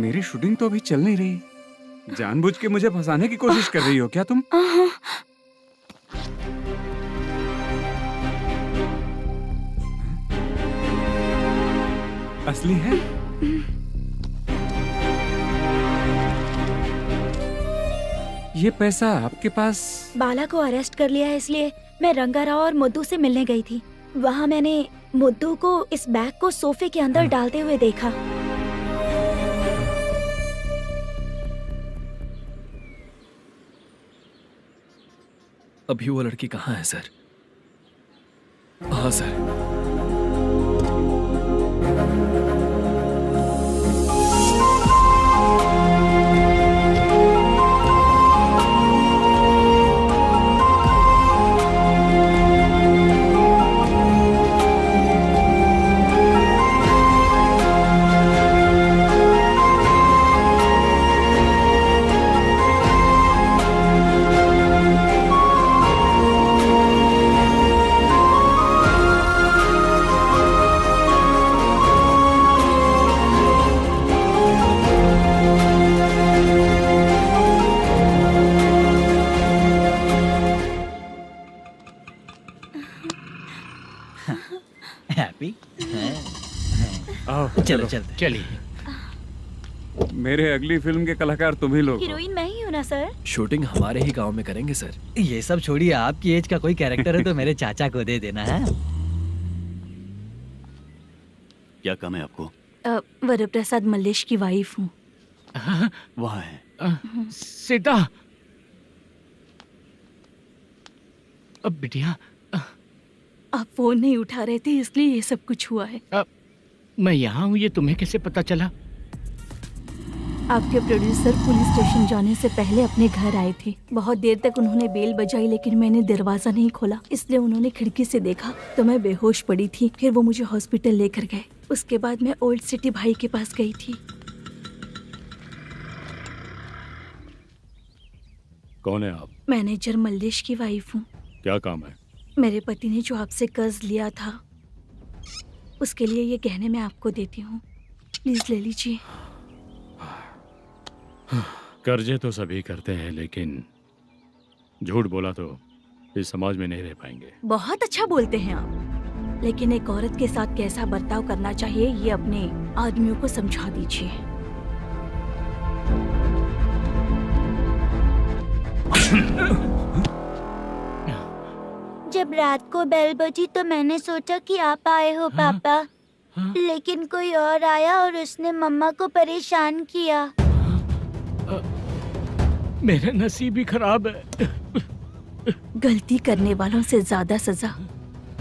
मेरी शूटिंग तो अभी चल नहीं रही। जानबूझ के मुझे फंसाने की कोशिश कर रही हो क्या तुम? असली है? ये पैसा आपके पास? बाला को अरेस्ट कर लिया है इसलिए मैं रंगाराव और मुद्दू से मिलने गई थी। वहाँ मैंने मुद्दू को इस बैग को सोफे के अंदर डालते हुए देखा। अभी वो लड़की कहाँ है सर? हाँ सर। हैप्पी? चलो चलते। चलिए। मेरे अगली फिल्म के कलाकार तुम ही लोग हो। हीरोइन मैं ही हूँ ना सर? शूटिंग हमारे ही गांव में करेंगे सर। ये सब छोड़िए, आपकी एज का कोई कैरेक्टर है तो मेरे चाचा को दे देना है। क्या काम है आपको? वरप्रसाद मल्लेश की वाइफ हूँ। वहाँ है। सीता। अब बिटिया, आप फोन नहीं उठा रहे थे इसलिए ये सब कुछ हुआ है। मैं यहाँ हूँ, ये तुम्हें कैसे पता चला? आपके प्रोड्यूसर पुलिस स्टेशन जाने से पहले अपने घर आए थे। बहुत देर तक उन्होंने बेल बजाई लेकिन मैंने दरवाजा नहीं खोला, इसलिए उन्होंने खिड़की से देखा तो मैं बेहोश पड़ी थी। फिर वो मुझे हॉस्पिटल लेकर गए। उसके बाद मैं ओल्ड सिटी भाई के पास गई थी। कौन है आप? मैनेजर मल्लेश की वाइफ हूँ। क्या काम है? मेरे पति ने जो आपसे कर्ज लिया था उसके लिए ये गहने मैं आपको देती हूँ, प्लीज ले लीजिए। कर्जे तो सभी करते हैं, लेकिन झूठ बोला तो इस समाज में नहीं रह पाएंगे। बहुत अच्छा बोलते हैं आप, लेकिन एक औरत के साथ कैसा बर्ताव करना चाहिए ये अपने आदमियों को समझा दीजिए। जब रात को बेल बजी तो मैंने सोचा कि आप आए हो पापा, लेकिन कोई और आया और उसने मम्मा को परेशान किया। मेरा नसीब ही खराब है। गलती करने वालों से ज्यादा सजा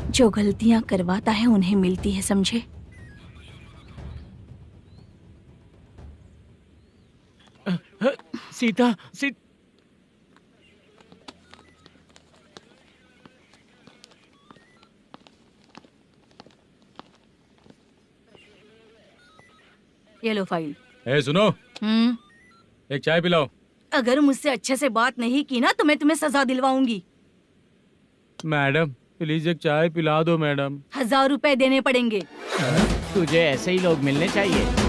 जो गलतियां करवाता है उन्हें मिलती है, समझे? सीता, ये लो फाइल। ए सुनो, एक चाय पिलाओ। अगर मुझसे अच्छे से बात नहीं की ना तो मैं तुम्हें सजा दिलवाऊंगी। मैडम प्लीज एक चाय पिला दो मैडम। 1000 रुपए देने पड़ेंगे। तुझे ऐसे ही लोग मिलने चाहिए।